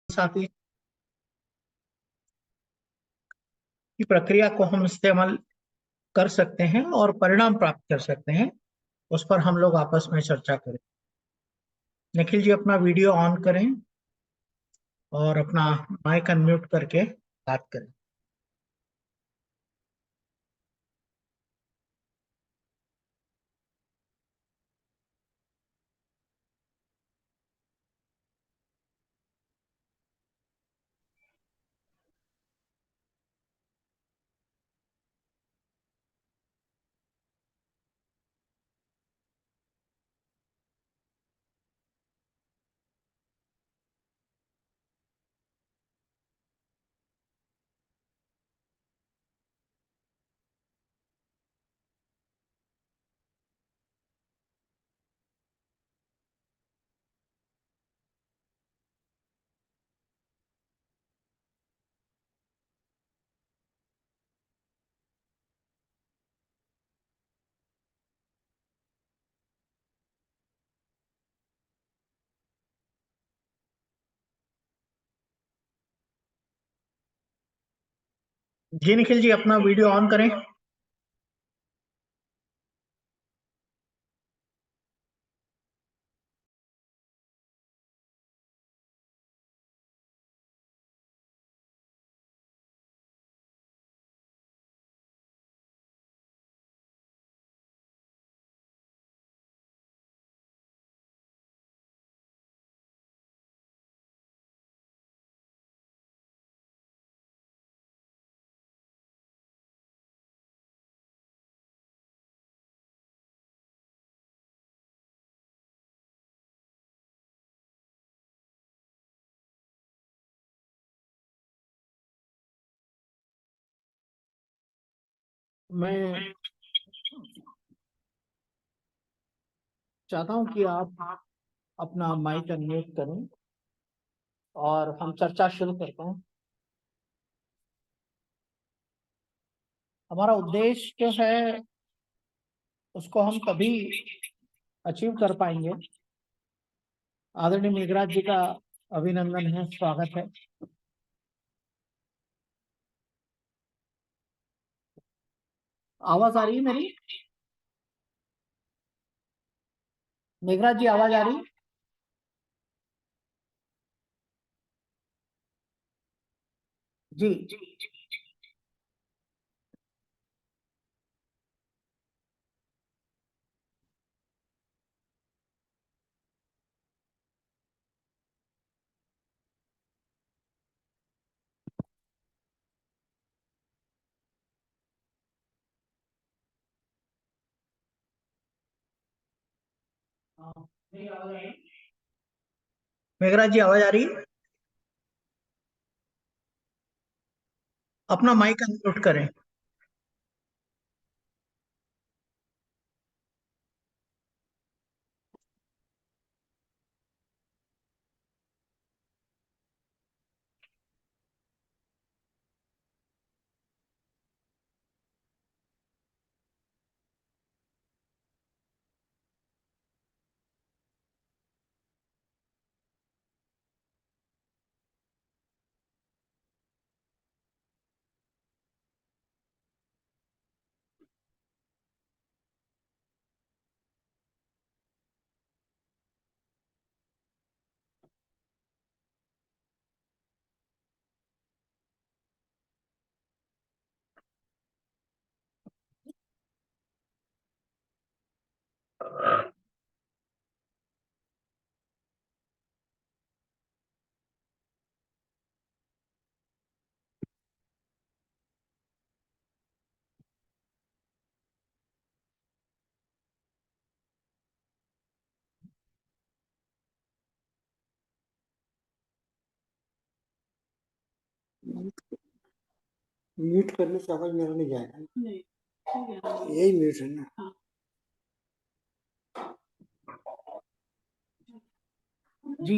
साथी की प्रक्रिया को हम इस्तेमाल कर सकते हैं और परिणाम प्राप्त कर सकते हैं, उस पर हम लोग आपस में चर्चा करें। निखिल जी, अपना वीडियो ऑन करें और अपना माइक अनम्यूट करके बात करें। जी निखिल जी, अपना वीडियो ऑन करें। मैं चाहता हूं कि आप अपना माइक अनम्यूट करें और हम चर्चा शुरू करते हैं। हमारा उद्देश्य जो है उसको हम तभी अचीव कर पाएंगे। आदरणीय मेघराज जी का अभिनंदन है, स्वागत है। आवाज आ रही है मेरी? मेघराज जी, आवाज आ रही? जी। मेघराज जी, आवाज आ रही है? अपना माइक अनम्यूट करें। म्यूट करने से आवाज मेरा नहीं जाएगा। यही म्यूट है ना? जी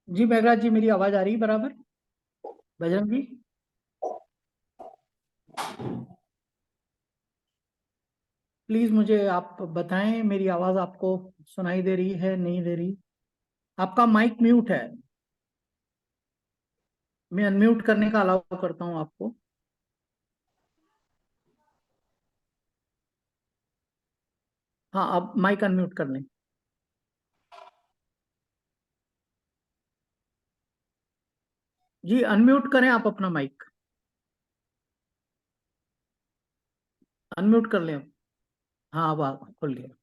जी, मेघराज जी, मेरी आवाज आ रही है बराबर? बजरंग जी, प्लीज मुझे आप बताएं, मेरी आवाज आपको सुनाई दे रही है, नहीं दे रही? आपका माइक म्यूट है। मैं अनम्यूट करने का अलाउ करता हूं आपको। हाँ, आप माइक अनम्यूट कर लें। जी, अनम्यूट करें आप अपना माइक, अनम्यूट कर लें। हाँ, अब आप खुल गया।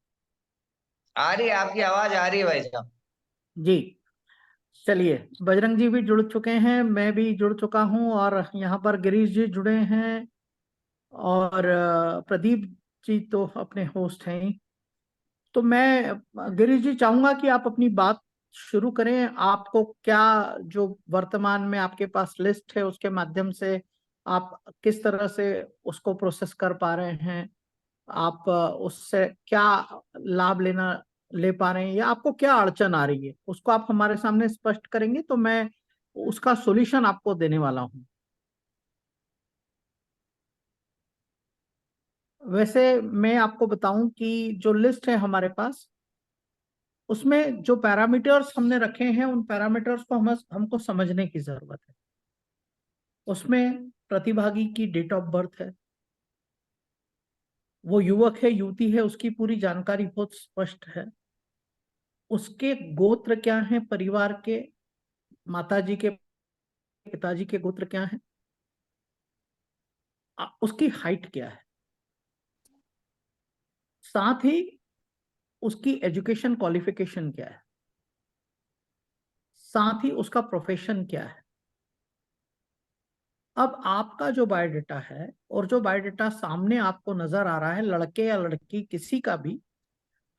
आ रही है, आपकी आवाज आ रही है भाई साहब। जी, चलिए, बजरंग जी भी जुड़ चुके हैं, मैं भी जुड़ चुका हूं, और यहाँ पर गिरीश जी जुड़े हैं, और प्रदीप जी तो अपने होस्ट हैं ही। तो मैं गिरीश जी चाहूंगा कि आप अपनी बात शुरू करें। आपको क्या, जो वर्तमान में आपके पास लिस्ट है उसके माध्यम से आप किस तरह से उसको प्रोसेस कर पा रहे हैं, आप उससे क्या लाभ ले पा रहे हैं, या आपको क्या अड़चन आ रही है, उसको आप हमारे सामने स्पष्ट करेंगे तो मैं उसका सॉल्यूशन आपको देने वाला हूं। वैसे मैं आपको बताऊं कि जो लिस्ट है हमारे पास, उसमें जो पैरामीटर्स हमने रखे हैं उन पैरामीटर्स को हमको समझने की जरूरत है। उसमें प्रतिभागी की डेट ऑफ बर्थ है, वो युवक है युवती है, उसकी पूरी जानकारी बहुत स्पष्ट है। उसके गोत्र क्या है, परिवार के माताजी के पिताजी के गोत्र क्या है, उसकी हाइट क्या है, साथ ही उसकी एजुकेशन क्वालिफिकेशन क्या है, साथ ही उसका प्रोफेशन क्या है। अब आपका जो बायोडेटा है, और जो बायोडेटा सामने आपको नजर आ रहा है, लड़के या लड़की किसी का भी,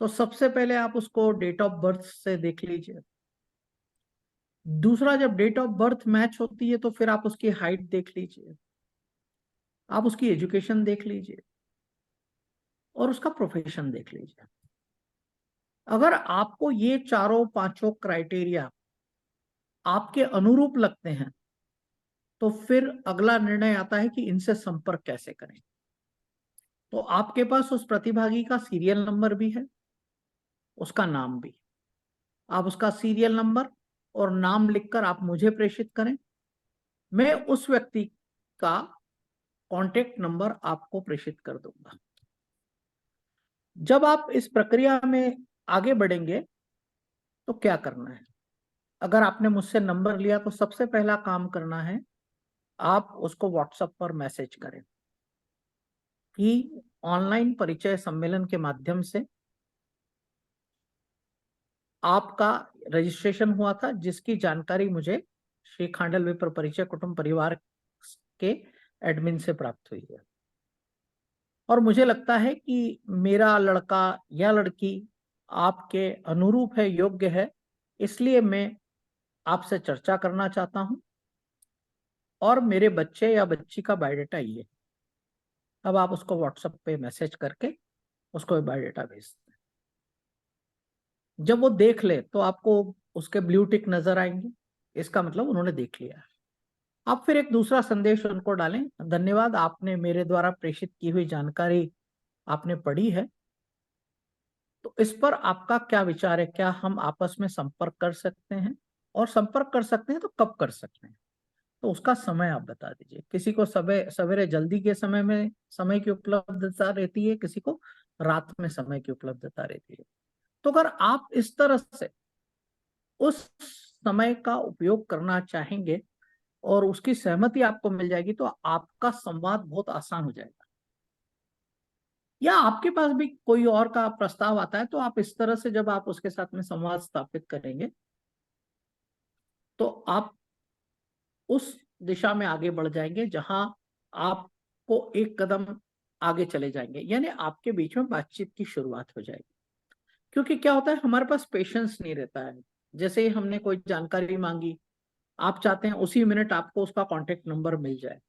तो सबसे पहले आप उसको डेट ऑफ बर्थ से देख लीजिए। दूसरा, जब डेट ऑफ बर्थ मैच होती है तो फिर आप उसकी हाइट देख लीजिए, आप उसकी एजुकेशन देख लीजिए, और उसका प्रोफेशन देख लीजिए। अगर आपको ये चारों पांचों क्राइटेरिया आपके अनुरूप लगते हैं, तो फिर अगला निर्णय आता है कि इनसे संपर्क कैसे करें। तो आपके पास उस प्रतिभागी का सीरियल नंबर भी है, उसका नाम भी। आप उसका सीरियल नंबर और नाम लिखकर आप मुझे प्रेषित करें, मैं उस व्यक्ति का कांटेक्ट नंबर आपको प्रेषित कर दूंगा। जब आप इस प्रक्रिया में आगे बढ़ेंगे तो क्या करना है? अगर आपने मुझसे नंबर लिया तो सबसे पहला काम करना है, आप उसको व्हाट्सएप पर मैसेज करें कि ऑनलाइन परिचय सम्मेलन के माध्यम से आपका रजिस्ट्रेशन हुआ था, जिसकी जानकारी मुझे श्री खांडल विप्र परिचय कुटुंब परिवार के एडमिन से प्राप्त हुई है, और मुझे लगता है कि मेरा लड़का या लड़की आपके अनुरूप है, योग्य है, इसलिए मैं आपसे चर्चा करना चाहता हूं, और मेरे बच्चे या बच्ची का बायोडेटा ये है। अब आप उसको व्हाट्सएप पे मैसेज करके उसको बायोडेटा भेज दें। जब वो देख ले तो आपको उसके ब्लू टिक नजर आएंगे, इसका मतलब उन्होंने देख लिया है। आप फिर एक दूसरा संदेश उनको डालें, धन्यवाद, आपने मेरे द्वारा प्रेषित की हुई जानकारी आपने पढ़ी है, तो इस पर आपका क्या विचार है, क्या हम आपस में संपर्क कर सकते हैं, और संपर्क कर सकते हैं तो कब कर सकते हैं, तो उसका समय आप बता दीजिए। किसी को सवेरे जल्दी के समय में समय की उपलब्धता रहती है, किसी को रात में समय की उपलब्धता रहती है। तो अगर आप इस तरह से उस समय का उपयोग करना चाहेंगे और उसकी सहमति आपको मिल जाएगी, तो आपका संवाद बहुत आसान हो जाएगा। या आपके पास भी कोई और का प्रस्ताव आता है, तो आप इस तरह से जब आप उसके साथ में संवाद स्थापित करेंगे, तो आप उस दिशा में आगे बढ़ जाएंगे जहां आपको एक कदम आगे चले जाएंगे, यानी आपके बीच में बातचीत की शुरुआत हो जाएगी। क्योंकि क्या होता है, हमारे पास पेशेंस नहीं रहता है। जैसे ही हमने कोई जानकारी मांगी, आप चाहते हैं उसी मिनट आपको उसका कांटेक्ट नंबर मिल जाए,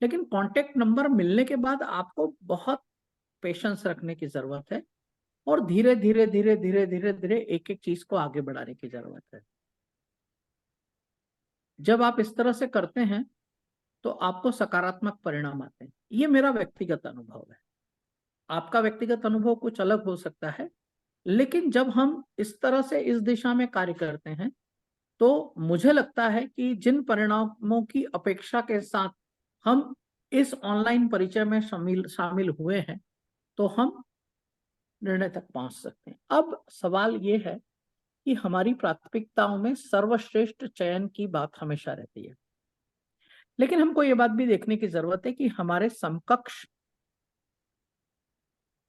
लेकिन कांटेक्ट नंबर मिलने के बाद आपको बहुत पेशेंस रखने की जरूरत है, और धीरे धीरे धीरे धीरे धीरे धीरे एक एक चीज को आगे बढ़ाने की जरूरत है। जब आप इस तरह से करते हैं तो आपको सकारात्मक परिणाम आते हैं। ये मेरा व्यक्तिगत अनुभव है, आपका व्यक्तिगत अनुभव कुछ अलग हो सकता है, लेकिन जब हम इस तरह से इस दिशा में कार्य करते हैं तो मुझे लगता है कि जिन परिणामों की अपेक्षा के साथ हम इस ऑनलाइन परिचय में शामिल हुए हैं, तो हम निर्णय तक पहुंच सकते हैं। अब सवाल ये है कि हमारी प्राथमिकताओं में सर्वश्रेष्ठ चयन की बात हमेशा रहती है, लेकिन हमको ये बात भी देखने की जरूरत है कि हमारे समकक्ष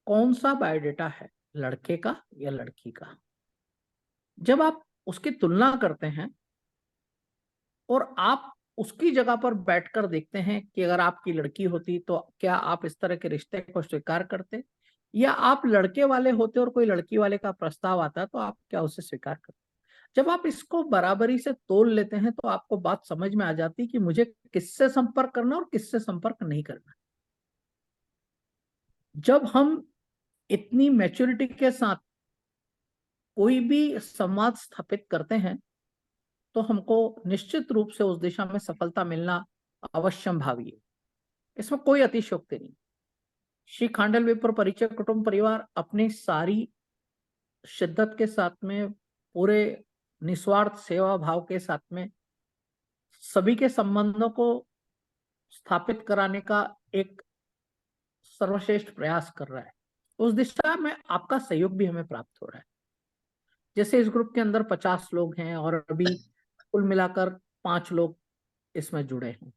कौन सा बायोडेटा है, लड़के का या लड़की का। जब आप उसकी तुलना करते हैं और आप उसकी जगह पर बैठकर देखते हैं कि अगर आपकी लड़की होती तो क्या आप इस तरह के रिश्ते को स्वीकार करते, या आप लड़के वाले होते और कोई लड़की वाले का प्रस्ताव आता तो आप क्या उसे स्वीकार करते। जब आप इसको बराबरी से तोल लेते हैं तो आपको बात समझ में आ जाती कि मुझे किससे संपर्क करना और किससे संपर्क नहीं करना। जब हम इतनी मैच्योरिटी के साथ कोई भी संवाद स्थापित करते हैं तो हमको निश्चित रूप से उस दिशा में सफलता मिलना अवश्यंभावी है। इसमें कोई अतिशयोक्ति नहीं। श्री खांडल विप्र परिचय कुटुंब परिवार अपनी सारी शिद्दत के साथ में, पूरे निस्वार्थ सेवा भाव के साथ में सभी के संबंधों को स्थापित कराने का एक सर्वश्रेष्ठ प्रयास कर रहा है। उस दिशा में आपका सहयोग भी हमें प्राप्त हो रहा है। जैसे इस ग्रुप के अंदर 50 लोग हैं और अभी कुल मिलाकर 5 लोग इसमें जुड़े हैं।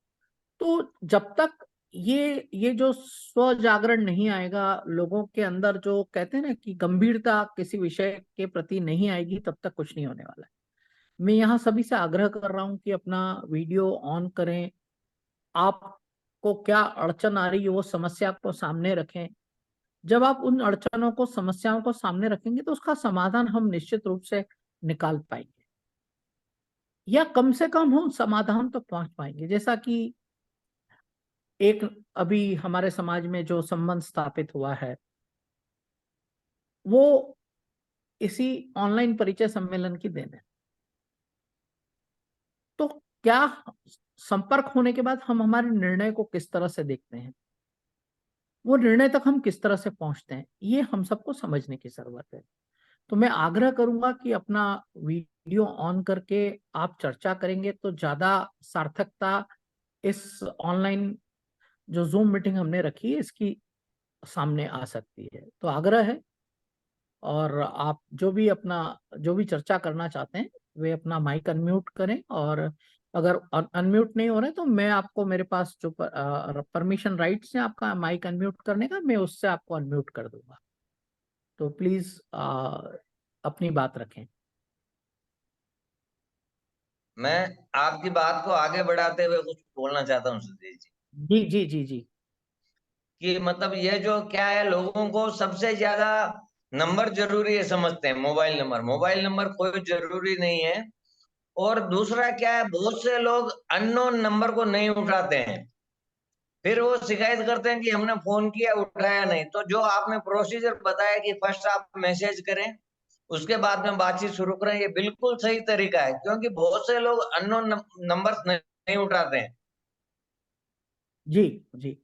तो जब तक ये जो स्व जागरण नहीं आएगा लोगों के अंदर, जो कहते हैं ना कि गंभीरता किसी विषय के प्रति नहीं आएगी, तब तक कुछ नहीं होने वाला है। मैं यहाँ सभी से आग्रह कर रहा हूँ कि अपना वीडियो ऑन करें, आपको क्या अड़चन आ रही है वो समस्या को सामने रखें। जब आप उन अड़चनों को, समस्याओं को सामने रखेंगे तो उसका समाधान हम निश्चित रूप से निकाल पाएंगे, या कम से कम हम समाधान तक पहुंच पाएंगे। जैसा कि एक अभी हमारे समाज में जो संबंध स्थापित हुआ है वो इसी ऑनलाइन परिचय सम्मेलन की देन है। तो क्या संपर्क होने के बाद हम हमारे निर्णय को किस तरह से देखते हैं, वो निर्णय तक हम किस तरह से पहुंचते हैं, ये हम सबको समझने की जरूरत है। तो मैं आग्रह करूंगा कि अपना वीडियो ऑन करके आप चर्चा करेंगे तो ज्यादा सार्थकता इस ऑनलाइन जो जूम मीटिंग हमने रखी है इसकी सामने आ सकती है। तो आग्रह है, और आप जो भी चर्चा करना चाहते हैं वे अपना माइक अनम्यूट करें, और अगर अनम्यूट नहीं हो रहे तो मैं आपको, मेरे पास जो परमिशन राइट्स हैं आपका माइक अनम्यूट करने का, मैं उससे आपको अनम्यूट कर दूंगा। तो प्लीज अपनी बात रखें। मैं आपकी बात को आगे बढ़ाते हुए कुछ बोलना चाहता हूँ सुधीर जी, जी जी जी जी कि मतलब ये जो क्या है, लोगों को सबसे ज्यादा नंबर जरूरी है समझते हैं। मोबाइल नंबर कोई जरूरी नहीं है। और दूसरा क्या है, बहुत से लोग अननोन नंबर को नहीं उठाते हैं, फिर वो शिकायत करते हैं कि हमने फोन किया उठाया नहीं। तो जो आपने प्रोसीजर बताया कि फर्स्ट आप मैसेज करें उसके बाद में बातचीत शुरू करें, ये बिल्कुल सही तरीका है, क्योंकि बहुत से लोग अननोन नंबर नहीं उठाते हैं। जी जी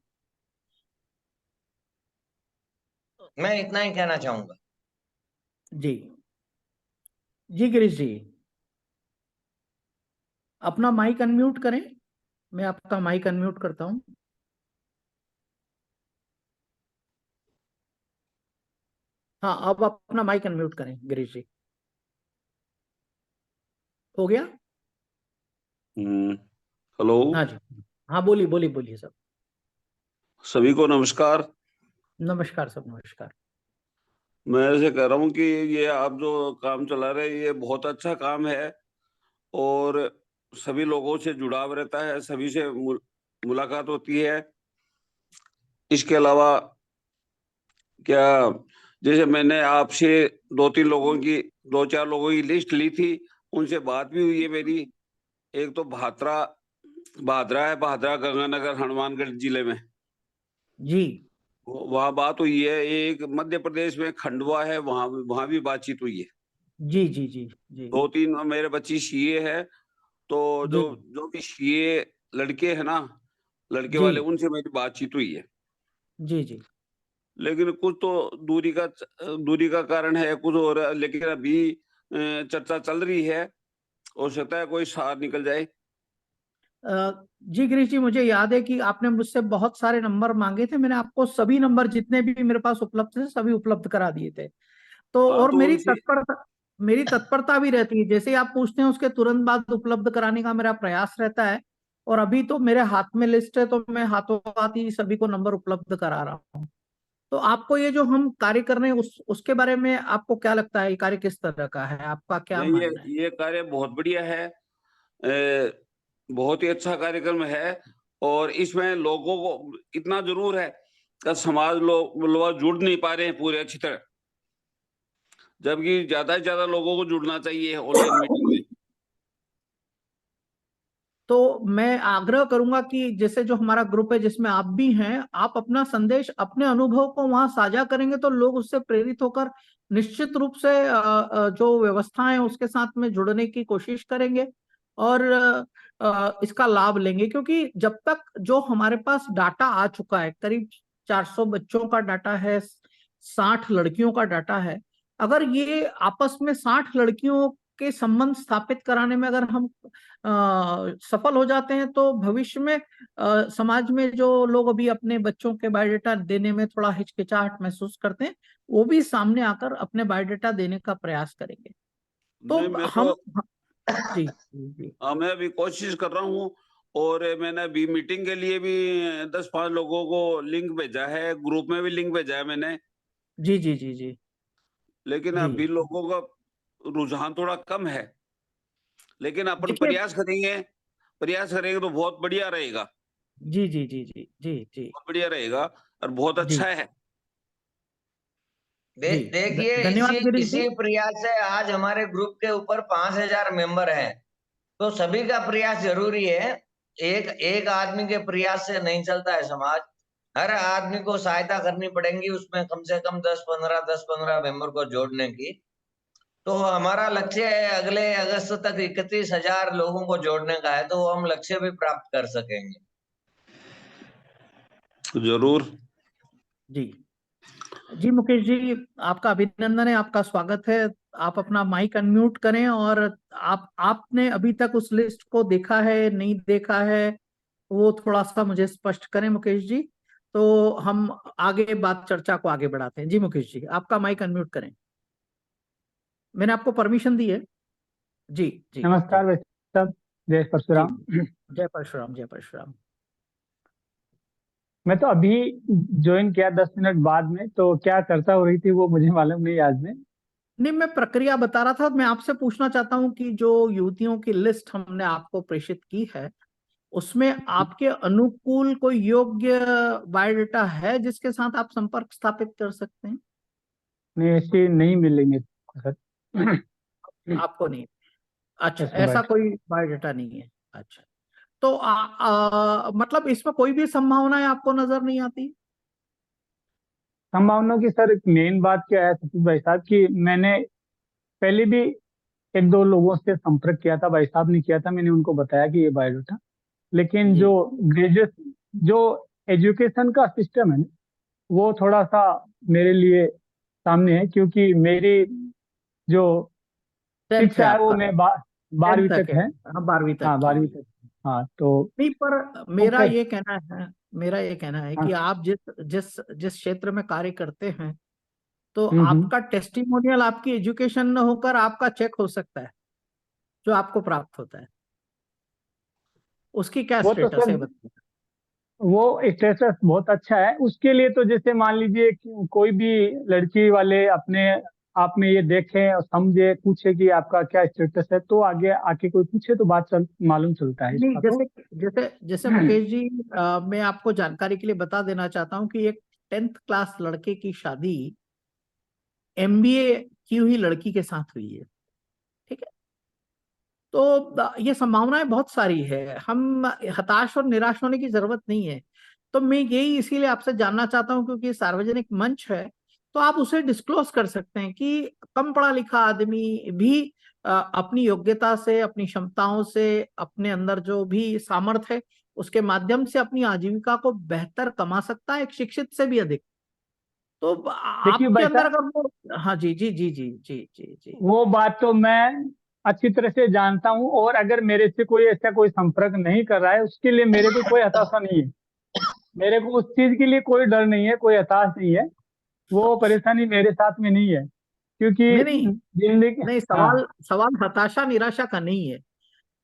मैं इतना ही कहना चाहूंगा। जी जी गिरीश जी, अपना माइक अनम्यूट करें। मैं आपका माइक अनम्यूट करता हूं। हाँ, अब आप अपना माइक अनम्यूट करें गिरीश जी। हो गया? हेलो। हाँ जी, हाँ बोलिए बोलिए बोलिए सब। सभी को नमस्कार। नमस्कार सब, नमस्कार। मैं ऐसे कह रहा हूँ कि ये आप जो काम चला रहे हैं ये बहुत अच्छा काम है, और सभी लोगों से जुड़ाव रहता है, सभी से मुलाकात होती है। इसके अलावा क्या, जैसे मैंने आपसे दो चार लोगों की लिस्ट ली थी, उनसे बात भी हुई है मेरी। एक तो भादरा है, भादरा गंगानगर हनुमानगढ़ जिले में, जी वहां बात हुई है। एक मध्य प्रदेश में खंडवा है, वहां भी बातचीत हुई है। जी जी जी जी 2-3 मेरे बच्ची सीए है, तो जी जो भी सीए लड़के हैं ना, लड़के जी वाले, उनसे मेरी बातचीत हुई है। जी जी लेकिन कुछ तो दूरी का कारण है, कुछ और है, लेकिन अभी चर्चा चल रही है। हो सकता है कोई सार निकल जाए। जी गिरीश जी, मुझे याद है कि आपने मुझसे बहुत सारे नंबर मांगे थे, मैंने आपको सभी नंबर जितने भी मेरे पास उपलब्ध थे सभी उपलब्ध करा दिए थे। तो हाँ और तो उनसे मेरी तत्परता भी रहती है, जैसे ही आप पूछते हैं उसके तुरंत बाद उपलब्ध कराने का मेरा प्रयास रहता है। और अभी तो मेरे हाथ में लिस्ट है, तो मैं हाथों हाथ ही सभी को नंबर उपलब्ध करा रहा हूँ। तो आपको ये जो हम कार्य कर रहे हैं उसके बारे में आपको क्या लगता है, ये कार्य किस तरह का है, आपका क्या नहीं, मानना है? ये कार्य बहुत बढ़िया है। बहुत ही अच्छा कार्यक्रम है। और इसमें लोगों को इतना जरूर है कि समाज लोग जुड़ नहीं पा रहे हैं पूरे अच्छी तरह, जबकि ज्यादा से ज्यादा लोगों को जुड़ना चाहिए ऑनलाइन मीटिंग में। तो मैं आग्रह करूंगा कि जैसे जो हमारा ग्रुप है जिसमें आप भी हैं, आप अपना संदेश, अपने अनुभव को वहां साझा करेंगे तो लोग उससे प्रेरित होकर निश्चित रूप से जो व्यवस्था है उसके साथ में जुड़ने की कोशिश करेंगे और इसका लाभ लेंगे। क्योंकि जब तक जो हमारे पास डाटा आ चुका है, करीब 400 बच्चों का डाटा है, 60 लड़कियों का डाटा है, अगर ये आपस में 60 लड़कियों के संबंध स्थापित कराने में अगर हम सफल हो जाते हैं, तो भविष्य में समाज में जो लोग अभी अपने बच्चों के बायोडाटा देने में थोड़ा हिचकिचाहट महसूस करते हैं, वो भी सामने आकर अपने बायोडाटा देने का प्रयास करेंगे। तो नहीं, मैं हम तो जी जी जी मैं अभी कोशिश कर रहा हूँ। और मैंने अभी मीटिंग के लिए भी 10-5 लोगों को लिंक भेजा है, ग्रुप में भी लिंक भेजा है मैंने। जी जी जी जी लेकिन जी अभी लोगों का रुझान थोड़ा कम है। लेकिन अपन देखिए, प्रयास करेंगे तो बहुत बढ़िया रहेगा। जी जी जी जी जी जी बहुत बढ़िया रहेगा और बहुत जी अच्छा है। जी देखिए, धन्यवाद इसी गिरीश जी। इसी प्रयास से आज हमारे ग्रुप के ऊपर 5,000 मेंबर हैं। तो सभी का प्रयास जरूरी है। एक एक आदमी के प्रयास से नहीं चलता है समाज। हर आदमी को सहायता करनी पड़ेगी, उसमें कम से कम 10-15 मेंबर को जोड़ने की। तो हमारा लक्ष्य है अगले अगस्त तक 31,000 लोगों को जोड़ने का है, तो हम लक्ष्य भी प्राप्त कर सकेंगे। जरूर। जी जी मुकेश जी, आपका अभिनंदन है, आपका स्वागत है। आप अपना माइक अनम्यूट करें और आपने अभी तक उस लिस्ट को देखा है नहीं देखा है, वो थोड़ा सा मुझे स्पष्ट करें मुकेश जी। तो हम आगे बात चर्चा को आगे बढ़ाते हैं। जी मुकेश जी, आपका माइक अनम्यूट करें, मैंने आपको परमिशन दी है। जी जी जी नमस्कार भाई साहब, जय जी। परशुराम। जय परशुराम, जय परशुराम। मैं तो अभी ज्वाइन किया 10 मिनट बाद में, तो क्या चर्चा हो रही थी वो मुझे मालूम नहीं आज में। नहीं, मैं प्रक्रिया बता रहा था। मैं आपसे पूछना चाहता हूँ कि जो युवतियों की लिस्ट हमने आपको प्रेषित की है, उसमें आपके अनुकूल कोई योग्य बायोडाटा है जिसके साथ आप संपर्क स्थापित कर सकते हैं? नहीं, ऐसी नहीं मिली मेरे को सर। आपको नहीं? अच्छा, ऐसा ऐसा बायोडाटा कोई बायोडाटा नहीं है। अच्छा, तो मतलब इसमें कोई भी संभावनाएं आपको नजर नहीं आती? संभावना की सर, मेन बात क्या है सतीश भाई साहब कि मैंने पहले भी एक दो लोगों से संपर्क किया था, भाई साहब ने किया था, मैंने उनको बताया कि ये बायोडाटा, लेकिन जी जो ग्रेजुएट जो एजुकेशन का सिस्टम है ना, वो थोड़ा सा मेरे लिए सामने है, क्योंकि मेरी जो 10th है शिक्षा है वो आपका? मैं 10th 12वीं तक तक है? है। हाँ, 12वीं तक हाँ, की 12वीं हुई। तक। हाँ तो नहीं, पर मेरा ऊपर। ये कहना है, मेरा ये कहना है कि हाँ। आप जिस जिस जिस क्षेत्र में कार्य करते हैं, तो हम्म। आपका टेस्टिमोनियल आपकी एजुकेशन न होकर आपका चेक हो सकता है जो आपको प्राप्त होता है। उसकी क्या वो तो स्टेटस सर, है, बताइए। वो स्टेटस बहुत अच्छा है उसके लिए। तो जैसे मान लीजिए कि कोई भी लड़की वाले अपने आप में ये देखें और समझे, पूछे कि आपका क्या स्टेटस है, तो आगे आके कोई पूछे तो बात मालूम चलता है नहीं, इसका तो। जैसे जैसे जैसे मुकेश जी, मैं आपको जानकारी के लिए बता देना चाहता हूँ कि एक 10th क्लास लड़के की शादी MBA की हुई लड़की के साथ हुई है। ठीक है? तो ये संभावनाएं बहुत सारी है, हम हताश और निराश होने की जरूरत नहीं है। तो मैं यही इसीलिए आपसे जानना चाहता हूं, क्योंकि सार्वजनिक मंच है, तो आप उसे डिस्क्लोज कर सकते हैं कि कम पढ़ा लिखा आदमी भी अपनी योग्यता से, अपनी क्षमताओं से, अपने अंदर जो भी सामर्थ्य है उसके माध्यम से अपनी आजीविका को बेहतर कमा सकता है, एक शिक्षित से भी अधिक। तो देखिए आपके भाई अंदर साहब, अगर वो, हाँ जी जी जी जी जी जी जी वो बात तो मैं अच्छी तरह से जानता हूँ, और अगर मेरे से कोई ऐसा कोई संपर्क नहीं कर रहा है उसके लिए मेरे को कोई हताशा नहीं है। मेरे को उस चीज के लिए कोई डर नहीं है, कोई हताश नहीं है। वो परेशानी मेरे साथ में नहीं है, क्योंकि नहीं नहीं जिंदगी। नहीं, हाँ सवाल सवाल हताशा निराशा का नहीं है।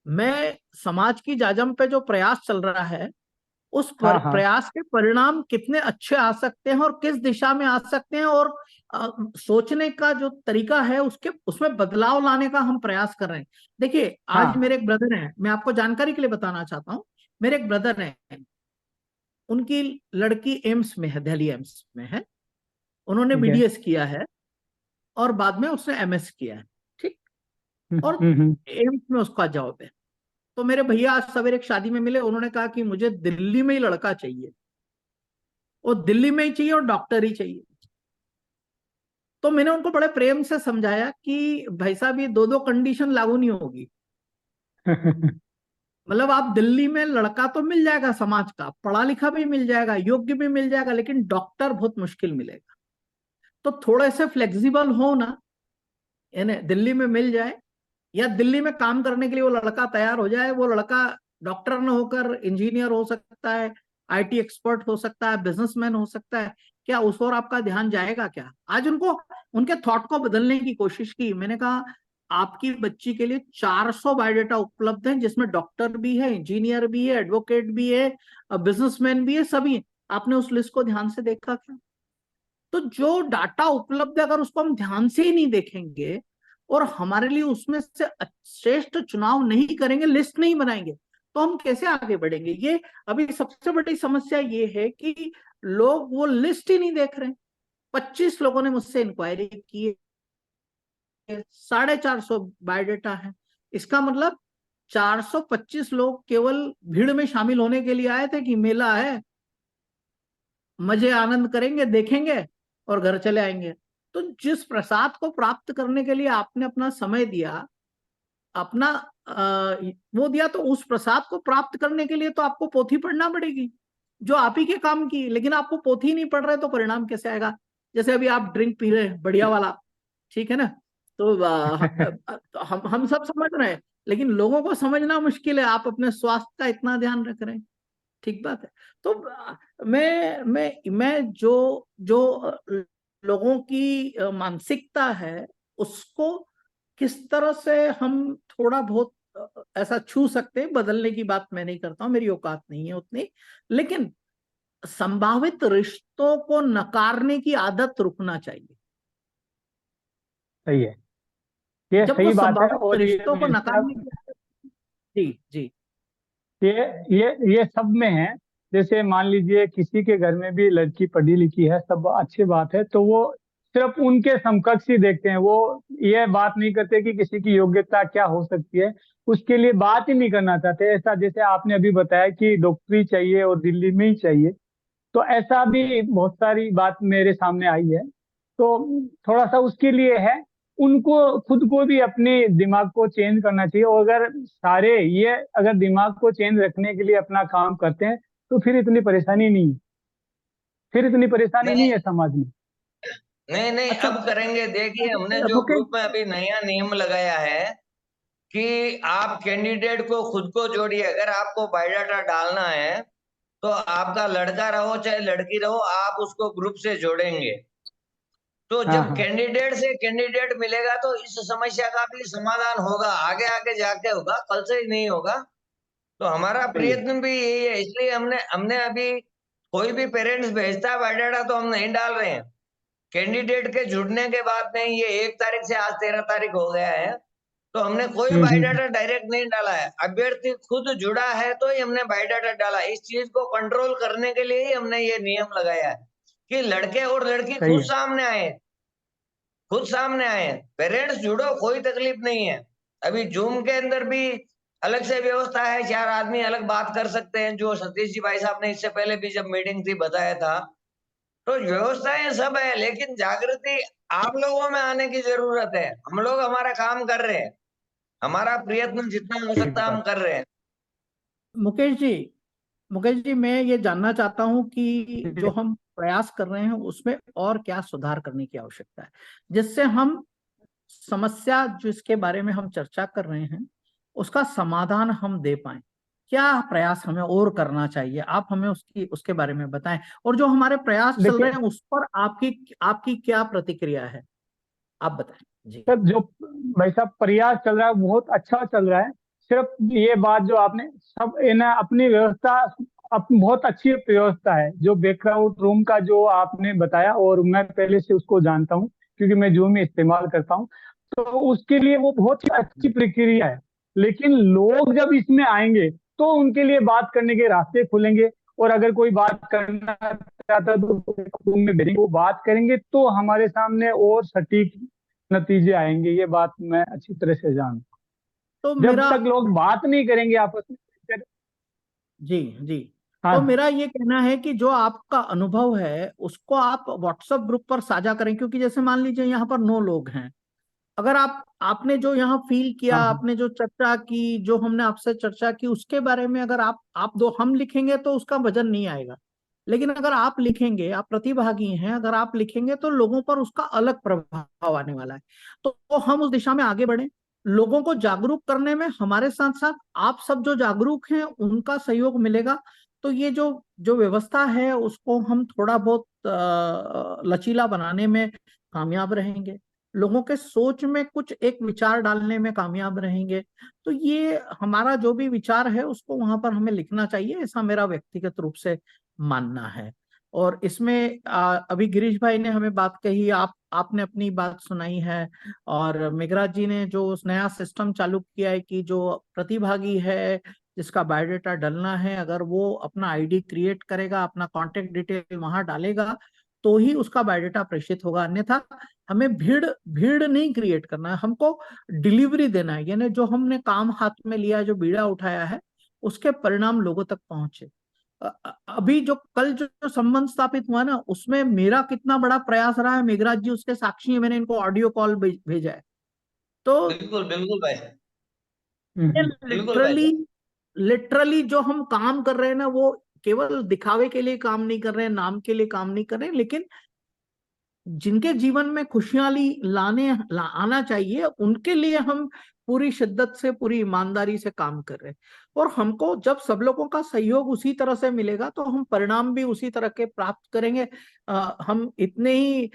मैं समाज की जाजम पे जो प्रयास चल रहा है, उस हाँ हाँ प्रयास के परिणाम कितने अच्छे आ सकते हैं और किस दिशा में आ सकते हैं, और सोचने का जो तरीका है उसके उसमें बदलाव लाने का हम प्रयास कर रहे हैं। देखिए, आज हाँ। मेरे एक ब्रदर हैं, मैं आपको जानकारी के लिए बताना चाहता हूँ। मेरे एक ब्रदर हैं, उनकी लड़की एम्स में है, दिल्ली एम्स में है। उन्होंने ठीक है। बीडीएस किया है और बाद में उसने एमएस किया है। ठीक। और हम्म। एम्स में उसका जॉब है। तो मेरे भैया आज सवेरे एक शादी में मिले, उन्होंने कहा कि मुझे दिल्ली में ही लड़का चाहिए, वो दिल्ली में ही चाहिए और डॉक्टर ही चाहिए। तो मैंने उनको बड़े प्रेम से समझाया कि भाई साहब, ये दो दो कंडीशन लागू नहीं होगी। मतलब आप दिल्ली में लड़का तो मिल जाएगा, समाज का पढ़ा लिखा भी मिल जाएगा, योग्य भी मिल जाएगा, लेकिन डॉक्टर बहुत मुश्किल मिलेगा। तो थोड़े से फ्लेक्सिबल हो ना, यानी दिल्ली में मिल जाए, या दिल्ली में काम करने के लिए वो लड़का तैयार हो जाए। वो लड़का डॉक्टर न होकर इंजीनियर हो सकता है, आईटी एक्सपर्ट हो सकता है, बिजनेसमैन हो सकता है। क्या उस ओर आपका ध्यान जाएगा क्या? आज उनको, उनके थॉट को बदलने की कोशिश की। मैंने कहा, आपकी बच्ची के लिए 400 बायोडाटा उपलब्ध है, जिसमें डॉक्टर भी है, इंजीनियर भी है, एडवोकेट भी है, बिजनेसमैन भी है, सभी। आपने उस लिस्ट को ध्यान से देखा क्या? तो जो डाटा उपलब्ध है, अगर उसको हम ध्यान से ही नहीं देखेंगे और हमारे लिए उसमें से श्रेष्ठ चुनाव नहीं करेंगे, लिस्ट नहीं बनाएंगे, तो हम कैसे आगे बढ़ेंगे? ये अभी सबसे बड़ी समस्या ये है कि लोग वो लिस्ट ही नहीं देख रहे हैं। 25 लोगों ने मुझसे इंक्वायरी की है, 450 बायोडाटा है। इसका मतलब 425 लोग केवल भीड़ में शामिल होने के लिए आए थे कि मेला है, मजे आनंद करेंगे, देखेंगे और घर चले आएंगे। तो जिस प्रसाद को प्राप्त करने के लिए आपने अपना समय दिया, अपना वो दिया, तो उस प्रसाद को प्राप्त करने के लिए तो आपको पोथी पढ़ना पड़ेगी, जो आप ही के काम की। लेकिन आपको पोथी नहीं पढ़ रहे तो परिणाम कैसे आएगा? जैसे अभी आप ड्रिंक पी रहे हैं बढ़िया वाला, ठीक है ना? तो हम सब समझ रहे हैं, लेकिन लोगों को समझना मुश्किल है। आप अपने स्वास्थ्य का इतना ध्यान रख रहे हैं, ठीक बात है। तो मैं जो जो लोगों की मानसिकता है, उसको किस तरह से हम थोड़ा बहुत ऐसा छू सकते हैं, बदलने की बात मैं नहीं करता हूं, मेरी औकात नहीं है उतनी। लेकिन संभावित रिश्तों को नकारने की आदत रुकना चाहिए। सही है, ये जब वो सही बात है। संभावित और ये रिश्तों को नकारने की आदत, जी जी। ये ये सब में है। जैसे मान लीजिए किसी के घर में भी लड़की पढ़ी लिखी है, सब अच्छी बात है, तो वो सिर्फ उनके समकक्ष ही देखते हैं। वो ये बात नहीं करते कि किसी की योग्यता क्या हो सकती है, उसके लिए बात ही नहीं करना चाहते। ऐसा जैसे आपने अभी बताया कि डॉक्टरी चाहिए और दिल्ली में ही चाहिए, तो ऐसा भी बहुत सारी बात मेरे सामने आई है। तो थोड़ा सा उसके लिए है, उनको खुद को भी अपने दिमाग को चेंज करना चाहिए। और अगर सारे ये अगर दिमाग को चेंज रखने के लिए अपना काम करते हैं तो फिर इतनी परेशानी नहीं है, फिर इतनी परेशानी नहीं नहीं है समाज में। नहीं नहीं, अच्छा, अब करेंगे। देखिए, हमने जो मुकेश, ग्रुप में अभी नया नियम लगाया है कि आप कैंडिडेट को खुद को जोड़िए। अगर आपको बायोडाटा डालना है तो आपका लड़का रहो चाहे लड़की रहो, आप उसको ग्रुप से जोड़ेंगे। तो हाँ जब हाँ कैंडिडेट से कैंडिडेट मिलेगा तो इस समस्या का भी समाधान होगा, आगे आगे जाके होगा, कल से ही नहीं होगा। तो हमारा सही है। प्रयत्न भी यही है। इसलिए हमने हमने अभी, कोई भी पेरेंट्स भेजता है बायोडाटा तो हम नहीं डाल रहे हैं। कैंडिडेट के जुड़ने के बाद में, ये 1 तारीख से आज 13 तारीख हो गया है, तो हमने कोई हम्म। बायोडाटा डायरेक्ट नहीं डाला है। अभ्यर्थी खुद जुड़ा है तो ही हमने बायोडाटा डाला। इस चीज को कंट्रोल करने के लिए ही हमने ये नियम लगाया है कि लड़के और लड़की सही खुद है। सामने आए, खुद सामने आए। पेरेंट्स जुड़ो, कोई तकलीफ नहीं है। अभी जूम के अंदर भी अलग से व्यवस्था है, 4 आदमी अलग बात कर सकते हैं, जो सतीश जी भाई साहब ने इससे पहले भी जब मीटिंग थी बताया था। तो व्यवस्थाएं सब है, लेकिन जागृति आप लोगों में आने की जरूरत है। हम लोग हमारा काम कर रहे हैं, हमारा प्रयत्न जितना हो सही सकता हम बात। कर रहे हैं। मुकेश जी, मुकेश जी, मैं ये जानना चाहता हूं कि जो हम प्रयास कर रहे हैं उसमें और क्या सुधार करने की आवश्यकता है, जिससे हम समस्या जिसके बारे में हम चर्चा कर रहे हैं उसका समाधान हम दे पाए। क्या प्रयास हमें और करना चाहिए, आप हमें उसके बारे में बताएं। और जो हमारे प्रयास चल रहे हैं उस पर आपकी क्या प्रतिक्रिया है, आप बताएं जी। सर जो भाई साहब प्रयास चल रहा है बहुत अच्छा चल रहा है। सिर्फ ये बात जो आपने सब ना अपनी व्यवस्था बहुत अच्छी व्यवस्था है। जो बैकग्राउंड रूम का जो आपने बताया, और मैं पहले से उसको जानता हूँ क्योंकि मैं जूम में इस्तेमाल करता हूँ, तो उसके लिए वो बहुत ही अच्छी प्रक्रिया है। लेकिन लोग जब इसमें आएंगे तो उनके लिए बात करने के रास्ते खुलेंगे, और अगर कोई बात करना चाहता है तो रूम में भेजेंगे, वो बात करेंगे तो हमारे सामने और सटीक नतीजे आएंगे। ये बात मैं अच्छी तरह से जानता तो हूँ। जब मेरा तक लोग बात नहीं करेंगे आपस में, जी जी तो हाँ मेरा ये कहना है कि जो आपका अनुभव है उसको आप व्हाट्सएप ग्रुप पर साझा करें, क्योंकि जैसे मान लीजिए यहाँ पर 9 लोग हैं। अगर आपने जो यहाँ फील किया, हाँ हाँ आपने जो चर्चा की, जो हमने आपसे चर्चा की, उसके बारे में अगर आप दो हम लिखेंगे तो उसका वजन नहीं आएगा। लेकिन अगर आप लिखेंगे, आप प्रतिभागी हैं, अगर आप लिखेंगे तो लोगों पर उसका अलग प्रभाव आने वाला है। तो हम उस दिशा में आगे बढ़े। लोगों को जागरूक करने में हमारे साथ साथ आप सब जो जागरूक हैं उनका सहयोग मिलेगा। तो ये जो जो व्यवस्था है उसको हम थोड़ा बहुत लचीला बनाने में कामयाब रहेंगे, लोगों के सोच में कुछ एक विचार डालने में कामयाब रहेंगे। तो ये हमारा जो भी विचार है उसको वहां पर हमें लिखना चाहिए, ऐसा मेरा व्यक्तिगत रूप से मानना है। और इसमें अभी गिरीश भाई ने हमें बात कही, आपने अपनी बात सुनाई है, और मेघराज जी ने जो उस नया सिस्टम चालू किया है कि जो प्रतिभागी है जिसका बायोडाटा डलना है, अगर वो अपना आईडी क्रिएट करेगा, अपना कांटेक्ट डिटेल वहां डालेगा, तो ही उसका बायोडाटा प्रेषित होगा। अन्यथा हमें भीड़ भीड़ नहीं क्रिएट करना है, हमको डिलीवरी देना है। यानी जो हमने काम हाथ में लिया है, जो बीड़ा उठाया है, उसके परिणाम लोगों तक पहुंचे। अभी जो कल जो संबंध स्थापित हुआ ना, उसमें मेरा कितना बड़ा प्रयास रहा है, मेघराज जी उसके साक्षी है, मैंने इनको ऑडियो कॉल भेजा है। तो बिल्कुल बिल्कुल भाई, बिल्कुल भाई लिटरली साहब। लिटरली जो हम काम कर रहे हैं ना, वो केवल दिखावे के लिए काम नहीं कर रहे हैं, नाम के लिए काम नहीं कर रहे हैं, लेकिन जिनके जीवन में आना चाहिए उनके लिए हम पूरी शिद्दत से, पूरी ईमानदारी से काम कर रहे हैं। और हमको जब सब लोगों का सहयोग उसी तरह से मिलेगा तो हम परिणाम भी उसी तरह के प्राप्त करेंगे। हम इतने ही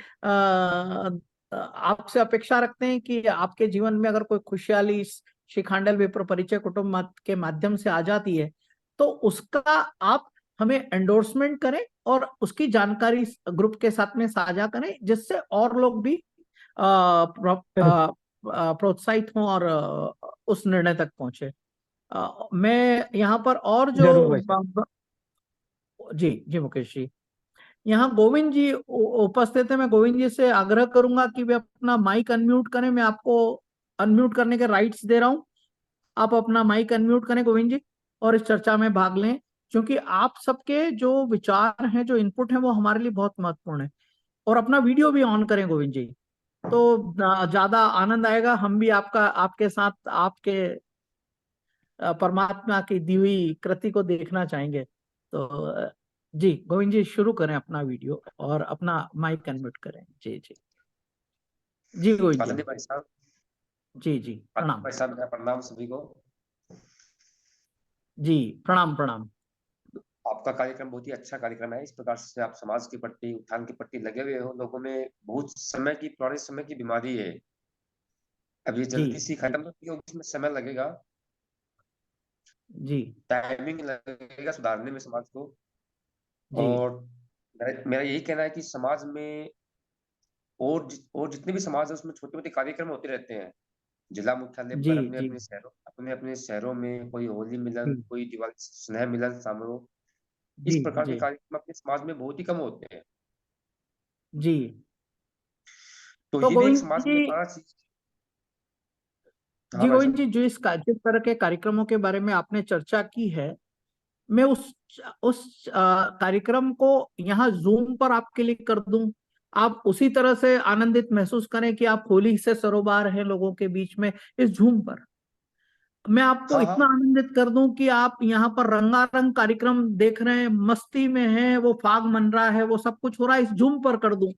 आपसे अपेक्षा रखते हैं कि आपके जीवन में अगर कोई खुशहाली श्री खांडल विप्र परिचय कुटुंब के माध्यम से आ जाती है, तो उसका आप हमें एंडोर्समेंट करें और उसकी जानकारी ग्रुप के साथ में साझा करें, जिससे और लोग भी प्रोत्साहित हों और उस निर्णय तक पहुंचे। मैं यहाँ पर और जो जरूर भाई साहब। जी जी मुकेश जी, यहाँ गोविंद जी उपस्थित है। मैं गोविंद जी से आग्रह करूंगा कि वे अपना माइक अनम्यूट करें। मैं आपको अनम्यूट करने के राइट्स दे रहा हूं, आप अपना माइक अनम्यूट करें गोविंद जी, और इस चर्चा में भाग लें, क्योंकि आप सबके जो विचार हैं, जो इनपुट हैं, वो हमारे लिए बहुत महत्वपूर्ण है। और अपना वीडियो भी ऑन करें गोविंद जी, तो ज्यादा आनंद आएगा। हम भी आपके साथ आपके परमात्मा की दी हुई कृति को देखना चाहेंगे। तो जी गोविंद जी शुरू करें अपना वीडियो और अपना माइक अनम्यूट करें। जी जी जी गोविंद जी। आनंदी भाई साहब, जी जी प्रणाम। भाई साहब, मेरा प्रणाम सभी को। जी प्रणाम प्रणाम। आपका कार्यक्रम बहुत ही अच्छा कार्यक्रम है। इस प्रकार से आप समाज के प्रति, उत्थान के प्रति लगे हुए हो। लोगों में बहुत पुराने समय की बीमारी है। अब ये जी जल्दी सी खत्म होगी और इसमें समय लगेगा, जी टाइमिंग लगेगा सुधारने में समाज को। जी और मेरा यही कहना है कि समाज में और जितने भी समाज है उसमें छोटे मोटे कार्यक्रम होते रहते हैं। जिला मुख्यालय जी पर जी अपने शहरों में कोई होली मिलन, जी कोई दिवाली स्नेह मिलन समारोह, इस जी प्रकार के जी कार्यक्रम अपने समाज में बहुत ही कम होते हैं। जी। तो तो ये भी एक गोविंद समाज में जी, आना चाहिए। हाँ जी भाई गोविंद साहब। जी, जिस तरह के कार्यक्रमों के बारे में आपने चर्चा की है, मैं उस कार्यक्रम को यहाँ जूम पर आपके लिए कर दूं। आप उसी तरह से आनंदित महसूस करें कि आप होली से सरोबार हैं लोगों के बीच में इस जूम पर। मैं आपको हाँ हाँ इतना आनंदित कर दूं कि आप यहाँ पर रंगारंग कार्यक्रम देख रहे हैं, मस्ती में हैं, वो फाग मन रहा है, वो सब कुछ हो रहा है, इस जूम पर कर दूं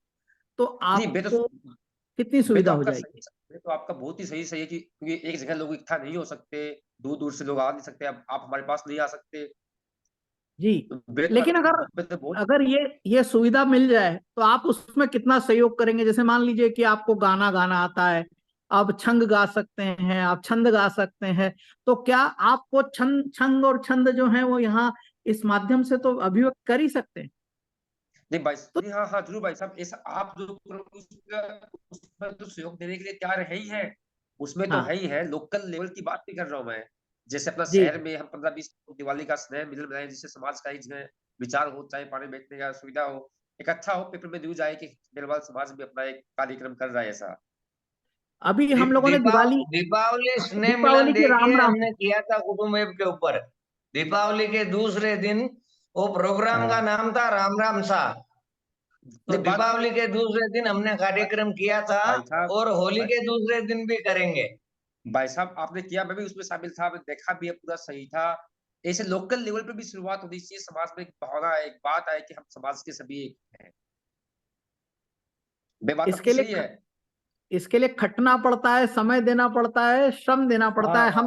तो जी, मैं तो आपको कितनी मैं सुविधा तो हो आपका जाएगी। सही तो आपका बहुत ही सही है कि क्योंकि एक जगह लोग इकट्ठा नहीं हो सकते, दूर दूर से लोग आ नहीं सकते, अब आप हमारे पास नहीं आ सकते, जी, तो मैं तो लेकिन अगर मैं तो बहुत अगर ये सुविधा मिल जाए तो आप उसमें कितना सहयोग करेंगे। जैसे मान लीजिए कि आपको गाना गाना आता है, आप छंद गा सकते हैं, आप छंद गा सकते हैं, तो क्या आपको छंद छंद और छंद जो है वो यहाँ इस माध्यम से तो अभिव्यक्त कर ही सकते हैं। नहीं भाई, तो नहीं, हाँ हाँ जरूर भाई साहब, ऐसा आप जो उसमें तो सहयोग देने के लिए तैयार है ही है, उसमें तो हाँ है ही है। लोकल लेवल की बात नहीं कर रहा हूँ मैं, जैसे अपना जी शहर में हम 15-20 दिवाली का स्नेह मिलन बनाए, जिससे समाज का एक जगह विचार हो, चाहे पानी बैठने का सुविधा हो, एक अच्छा हो, पेपर में न्यूज आए कि बेलवाल समाज भी अपना एक कार्यक्रम कर रहा है ऐसा। अभी हम लोगों ने दिवाली दीपावली स्नेह मिलन दीपावली की राम देखिए राम हमने किया था कुटुंब ऐप के ऊपर। दीपावली के दूसरे दिन वो प्रोग्राम का हाँ नाम था राम राम सा। तो नहीं, बात दीपावली के दूसरे दिन हमने कार्यक्रम किया था भाई साहब, और होली भाई के दूसरे दिन भी करेंगे। भाई साहब आपने किया, मैं भी उसमें शामिल था, मैं देखा भी है, पूरा सही था। ऐसे लोकल लेवल पे भी शुरुआत होनी चाहिए, समाज में एक भावना है, एक बात है कि हम समाज के सभी एक हैं। बे बात आपकी इसके लिए सही है। इसके लिए खटना पड़ता है, समय देना पड़ता है, श्रम देना पड़ता हाँ है। हाँ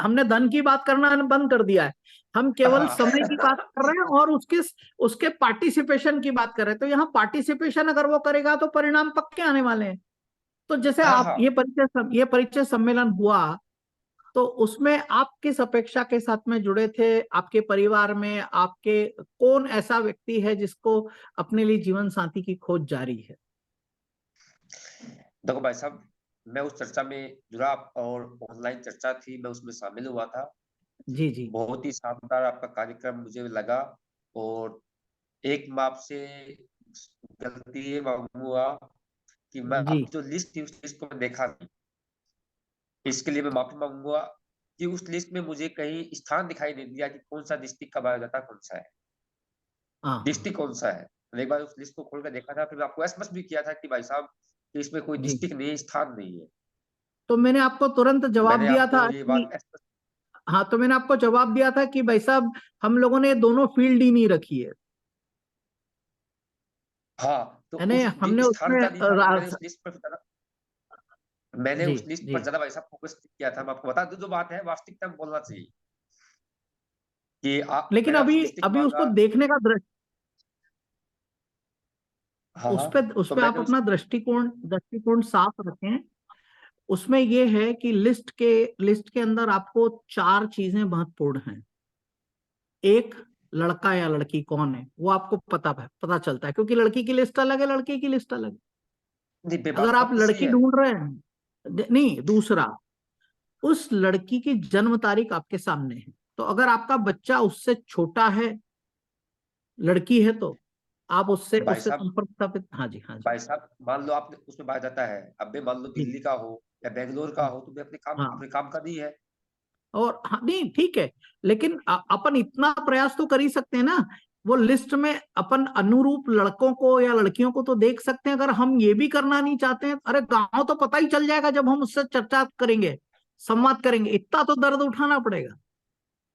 हमने धन की बात करना बंद कर दिया है। हम केवल हाँ समय की बात कर रहे हैं और उसके उसके पार्टिसिपेशन की बात कर रहे हैं। तो यहाँ पार्टिसिपेशन अगर वो करेगा तो परिणाम पक्के आने वाले हैं। तो जैसे हाँ आप हाँ ये परिचय सम्मेलन हुआ, तो उसमें आप किस अपेक्षा के साथ में जुड़े थे? आपके परिवार में आपके कौन ऐसा व्यक्ति है जिसको अपने लिए जीवन साथी की खोज जारी है? देखो भाई साहब, मैं उस चर्चा में जुड़ा और ऑनलाइन चर्चा थी, मैं उसमें शामिल हुआ था। जी जी बहुत ही शानदार आपका कार्यक्रम मुझे लगा, और एक मैं आपसे गलती ये मांगूंगा कि मैं जी। आप जो लिस्ट थी उस लिस्ट को मैं देखा नहीं, इसके लिए मैं माफी मांगूंगा कि उस लिस्ट में मुझे कहीं स्थान दिखाई नहीं दिया कि कौन सा डिस्ट्रिक्ट का बायोडाटा कौन सा है, हाँ हाँ डिस्ट्रिक्ट कौन सा है। मैंने एक बार उस लिस्ट को खोल कर देखा था, फिर मैं आपको एसएमएस भी किया था कि भाई साहब कि इसमें कोई जी। डिस्ट्रिक्ट नहीं है, स्थान नहीं है। तो मैंने आपको तुरंत जवाब मैंने दिया था आपको ये कि बात हाँ, तो मैंने आपको जवाब दिया था कि भाई साहब हम लोगों ने दोनों फील्ड ही नहीं रखी है। हाँ, तो यानी उस हमने स्थान उसमें का नहीं था, तो मैंने उस लिस्ट पर मैंने जी उस लिस्ट जी। पर ज्यादा भाई साहब फोकस किया था। मैं आपको बता दूं, जो बात है वास्तविकता में बोलना चाहिए कि आप, लेकिन मैंने आपसे अभी डिस्ट्रिक्ट अभी उसको मांगा। देखने का हाँ हाँ, उस तो पे आप मैंने उस अपना दृष्टिकोण साफ रखें। उसमें ये है कि लिस्ट के अंदर आपको 4 चीजें महत्वपूर्ण हैं। एक, लड़का या लड़की कौन है वो आपको पता चलता है, क्योंकि लड़की की लिस्ट अलग है, लड़के की लिस्ट अलग है। नहीं, अगर बात तो आप आपकी सही लड़की है। ढूंढ रहे हैं, नहीं, दूसरा, उस लड़की की जन्म तारीख आपके सामने है। तो अगर आपका बच्चा उससे छोटा है, लड़की है, तो आप उससे भाई उससे साहब, संपर्क स्थापित। हाँ जी हाँ जी। भाई साहब मान लो आपने उसमें बात जाता है, अब मैं मान लो जी दिल्ली का हो या बेंगलोर का हो, तो मैं हाँ, अपने काम का नहीं है। और हाँ नहीं ठीक है, लेकिन अपन इतना प्रयास तो कर ही सकते हैं ना। वो लिस्ट में अपन अनुरूप लड़कों को या लड़कियों को तो देख सकते हैं। अगर हम ये भी करना नहीं चाहते हैं, अरे गांव तो पता ही चल जाएगा जब हम उससे चर्चा करेंगे, संवाद करेंगे। इतना तो दर्द उठाना पड़ेगा।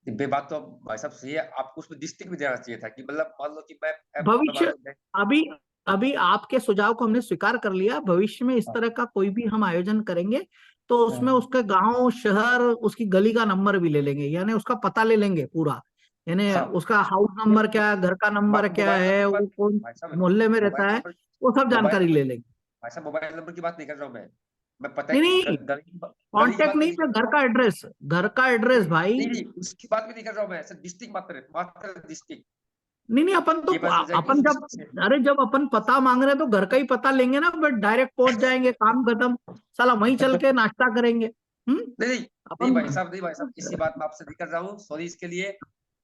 बे बात तो भाई साहब सही है, आपको उसमें डिस्ट्रिक्ट भी देना चाहिए था कि मतलब मान लो कि मैं मान भविष्य लो अभी अभी आपके सुझाव को हमने स्वीकार कर लिया। भविष्य में इस हाँ तरह का कोई भी हम आयोजन करेंगे तो उसमें हाँ उसके गांव, शहर, उसकी गली का नंबर भी ले लेंगे, यानी उसका पता ले लेंगे पूरा। यानी हाँ, उसका हाउस नंबर क्या है, घर का नंबर क्या मोबाइल नंबर है, की वो बात, कौन भाई साहब मोहल्ले में रहता मोबाइल है, नंबर वो सब मोबाइल जानकारी नंबर ले लेंगे। भाई साहब मोबाइल नंबर की बात नहीं कर रहा हूँ मैं पता नहीं है नहीं, गली की कांटेक्ट बात भी नहीं नहीं पे कर रहा घर हूँ। का एड्रेस, घर का एड्रेस नहीं भाई। नहीं नहीं, उसकी बात भी नहीं कर रहा हूँ मैं, सर डिस्ट्रिक्ट मात्र डिस्ट्रिक्ट, नहीं नहीं, अपन तो ये बात मिल जाएगी उस अपन जब डिस्ट्रिक्ट से। अरे जब अपन पता मांग रहे हैं तो घर का ही पता लेंगे ना, बट डायरेक्ट पहुंच जाएंगे, काम खत्म, साला वहीं चल के नाश्ता करेंगे। नहीं नहीं नहीं अपन भाई साहब, नहीं भाई साहब, इसी बात मैं आपसे नहीं कर रहा हूँ, सॉरी इसके लिए।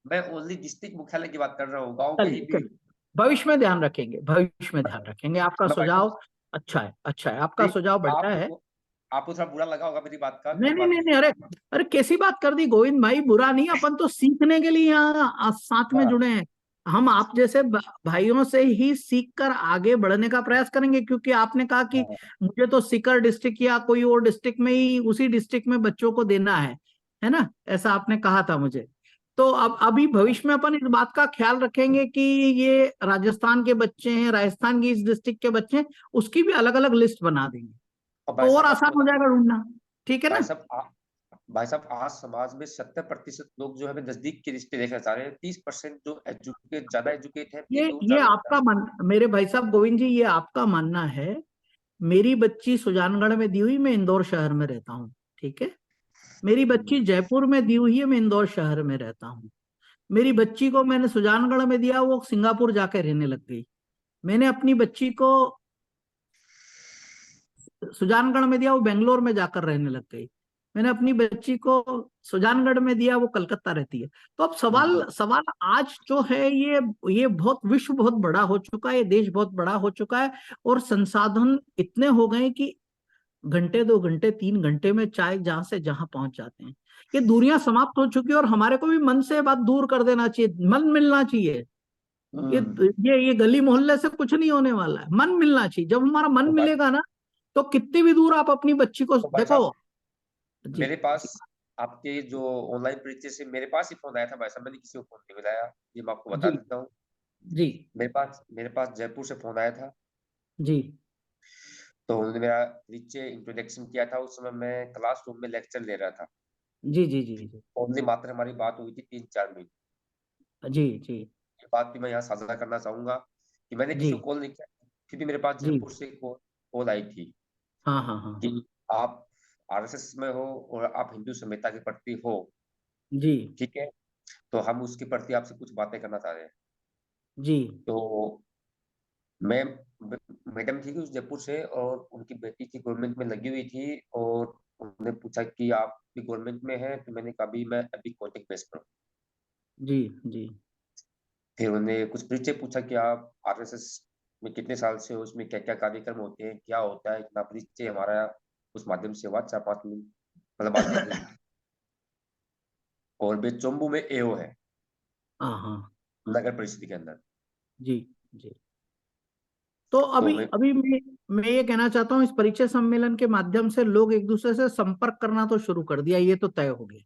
मैं ओनली डिस्ट्रिक्ट मुख्यालय की बात कर रहा हूँ, गाँव कहीं चलिए भी। चलिए, भविष्य में ध्यान रखेंगे, भविष्य में ध्यान रखेंगे। आपका मैं भाई साहब, सुझाव अच्छा है, अच्छा है, आपका नहीं, सुझाव बढ़िया है। आपको थोड़ा बुरा लगा होगा मेरी बात का, नहीं कोई नहीं बात नहीं नहीं। नहीं, अरे अरे कैसी बात कर दी गोविंद भाई, बुरा नहीं, अपन तो सीखने के लिए यहाँ साथ में हाँ जुड़े हैं। हम आप जैसे भाइयों से ही सीख कर आगे बढ़ने का प्रयास करेंगे, क्योंकि आपने कहा कि हाँ मुझे तो सीकर डिस्ट्रिक्ट या कोई और डिस्ट्रिक्ट में ही, उसी डिस्ट्रिक्ट में बच्चों को देना है ना, ऐसा आपने कहा था मुझे। तो अब अभी भविष्य में अपन इस बात का ख्याल रखेंगे कि ये राजस्थान के बच्चे हैं, राजस्थान की इस डिस्ट्रिक्ट के बच्चे हैं, उसकी भी अलग अलग लिस्ट बना देंगे और भाई तो और साहब आसान आपको हो बता जाएगा ढूंढना। ठीक है ना? भाई साहब आज समाज में 70% लोग जो है नजदीक के रिश्ते देखना चाह रहे हैं। 30% जो ज्यादा एजुकेट है ये दूर ये जाना आपका मन, मेरे भाई साहब गोविंद जी, ये आपका मानना है। मेरी बच्ची सुजानगढ़ में दी हुई, मैं इंदौर शहर में रहता हूँ। ठीक है। मेरी बच्ची जयपुर में दी हुई है, मैं इंदौर शहर में रहता हूँ। मेरी बच्ची को मैंने सुजानगढ़ में दिया, वो सिंगापुर जाके रहने लग गई। मैंने अपनी बच्ची को सुजानगढ़ में दिया, वो बेंगलोर में जाकर रहने लग गई। मैंने अपनी बच्ची को सुजानगढ़ में दिया, वो कलकत्ता रहती है। तो अब सवाल सवाल आज जो है, ये बहुत, विश्व बहुत बड़ा हो चुका है, ये देश बहुत बड़ा हो चुका है, और संसाधन इतने हो गए कि घंटे 2 घंटे 3 घंटे में चाहे जहां से जहां पहुंच जाते हैं। ये दूरियां समाप्त हो चुकी है, और हमारे को भी मन से बात दूर कर देना चाहिए, मन मिलना चाहिए। ये ये गली मोहल्ले से कुछ नहीं होने वाला है, मन मिलना चाहिए। जब हमारा मन तो मिलेगा ना, तो कितनी भी दूर आप अपनी बच्ची को भाई देखो। साहब जी मेरे पास आपके जो ऑनलाइन परिचय से मेरे पास ही फोन आया था भाई साहब, मैंने किसी को फोन नहीं मिलाया, ये मैं आपको बता जी देता हूँ। जी मेरे पास जयपुर से फोन आया था। जी तो उन्होंने मेरा परिचय इंट्रोडक्शन किया था। उस समय मैं क्लासरूम में लेक्चर ले रहा था। जी जी जी जी ओनली मात्र हमारी बात हुई थी 3-4 मिनट। जी जी ये बात भी मैं यहाँ साझा करना चाहूंगा कि मैंने जी किसी को कॉल नहीं किया, फिर भी मेरे पास जी। जयपुर से कॉल आई थी हाँ हाँ हाँ। कि आप आरएसएस में हो और आप हिंदू सभ्यता के प्रति हो, जी ठीक है, तो हम उसके प्रति आपसे कुछ बातें करना चाह रहे हैं। जी तो मैं मैडम थी उस जयपुर से, और उनकी बेटी थी गवर्नमेंट में लगी हुई थी, और उन्होंने पूछा कि आप भी गवर्नमेंट में हैं, तो मैंने कहा भी मैं अभी कॉन्टेक्ट बेस पर हूँ। जी जी फिर उन्होंने कुछ परिचय पूछा कि आप आरएसएस में कितने साल से हो, उसमें क्या क्या कार्यक्रम होते हैं, क्या होता है। इतना परिचय हमारा उस माध्यम से हुआ 4-5 मिनट, मतलब बातें हुई। और वे चोम्बू में एओ है, हाँ हाँ। नगर परिषद के अंदर। जी जी। तो तो अभी मैं अभी मैं ये कहना चाहता हूँ, इस परिचय सम्मेलन के माध्यम से लोग एक दूसरे से संपर्क करना तो शुरू कर दिया, ये तो तय हो गया।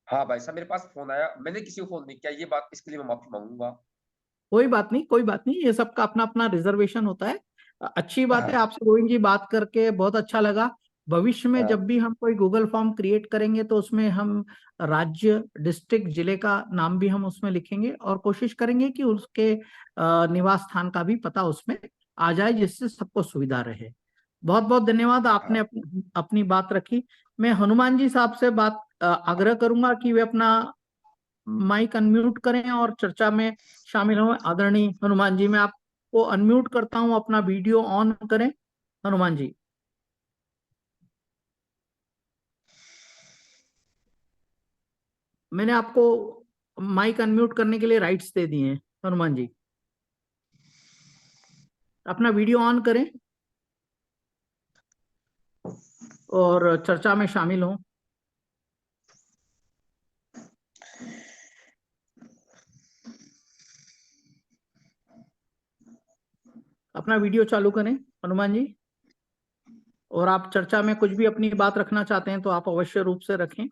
हाँ भाई साहब मेरे पास फोन आया, मैंने किसी को फोन नहीं किया, ये बात इसके लिए मैं माफी मांगूंगा। कोई बात नहीं, कोई बात नहीं, ये सबका अपना अपना रिजर्वेशन होता है। अच्छी बात है, हाँ, आपसे गोविंद जी बात करके बहुत अच्छा लगा। भविष्य में हाँ, जब भी हम कोई गूगल फॉर्म क्रिएट करेंगे, तो उसमें हम राज्य, डिस्ट्रिक्ट, जिले का नाम भी हम उसमें लिखेंगे, और कोशिश करेंगे कि उसके निवास स्थान का भी पता उसमें आ जाए, जिससे सबको सुविधा रहे। बहुत बहुत धन्यवाद, आपने हाँ। अपनी बात रखी। मैं हनुमान जी साहब से बात आग्रह करूंगा कि वे अपना माइक अनम्यूट करें और चर्चा में शामिल हों। आदरणीय हनुमान जी, मैं आपको अनम्यूट करता हूं, अपना वीडियो ऑन करें हनुमान जी। मैंने आपको माइक अनम्यूट करने के लिए राइट्स दे दिए हैं हनुमान जी। अपना वीडियो ऑन करें और चर्चा में शामिल हों। अपना वीडियो चालू करें हनुमान जी, और आप चर्चा में कुछ भी अपनी बात रखना चाहते हैं तो आप अवश्य रूप से रखें।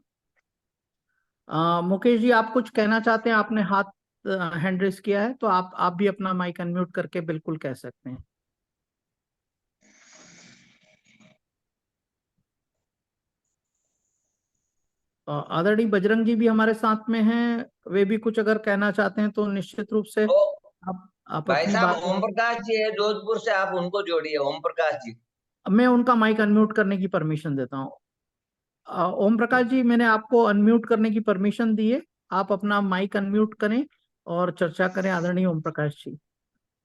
मुकेश जी, आप कुछ कहना चाहते हैं? आपने हाथ हैंड रेस किया है, तो आप भी अपना माइक अनम्यूट करके बिल्कुल कह सकते हैं। आदरणीय बजरंग जी भी हमारे साथ में हैं, वे भी कुछ अगर कहना चाहते हैं तो निश्चित रूप से तो आप भाई अपनी साहब बात। ओम प्रकाश जी है जोधपुर से, आप उनको जोड़िए, ओम प्रकाश जी। मैं उनका माइक अनम्यूट करने की परमिशन देता हूँ। ओम प्रकाश जी, मैंने आपको अनम्यूट करने की परमिशन दी है, आप अपना माइक अनम्यूट करें और चर्चा करें। आदरणीय ओम प्रकाश जी,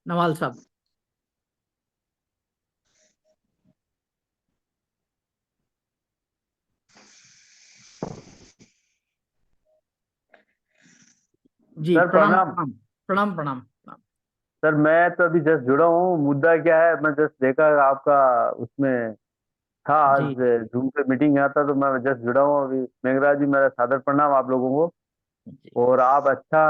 नवाल साहब। जी, सर प्रणाम प्रणाम। प्रणाम प्रणाम प्रणाम प्रणाम। सर मैं तो अभी जस्ट जुड़ा हूँ। मुद्दा क्या है, मैं जस्ट देखा आपका उसमें था आज जी जूम पे मीटिंग आता, तो मैं जस्ट जुड़ा हूँ अभी। मेघराज जी मेरा सादर प्रणाम आप लोगों को। जी और आप अच्छा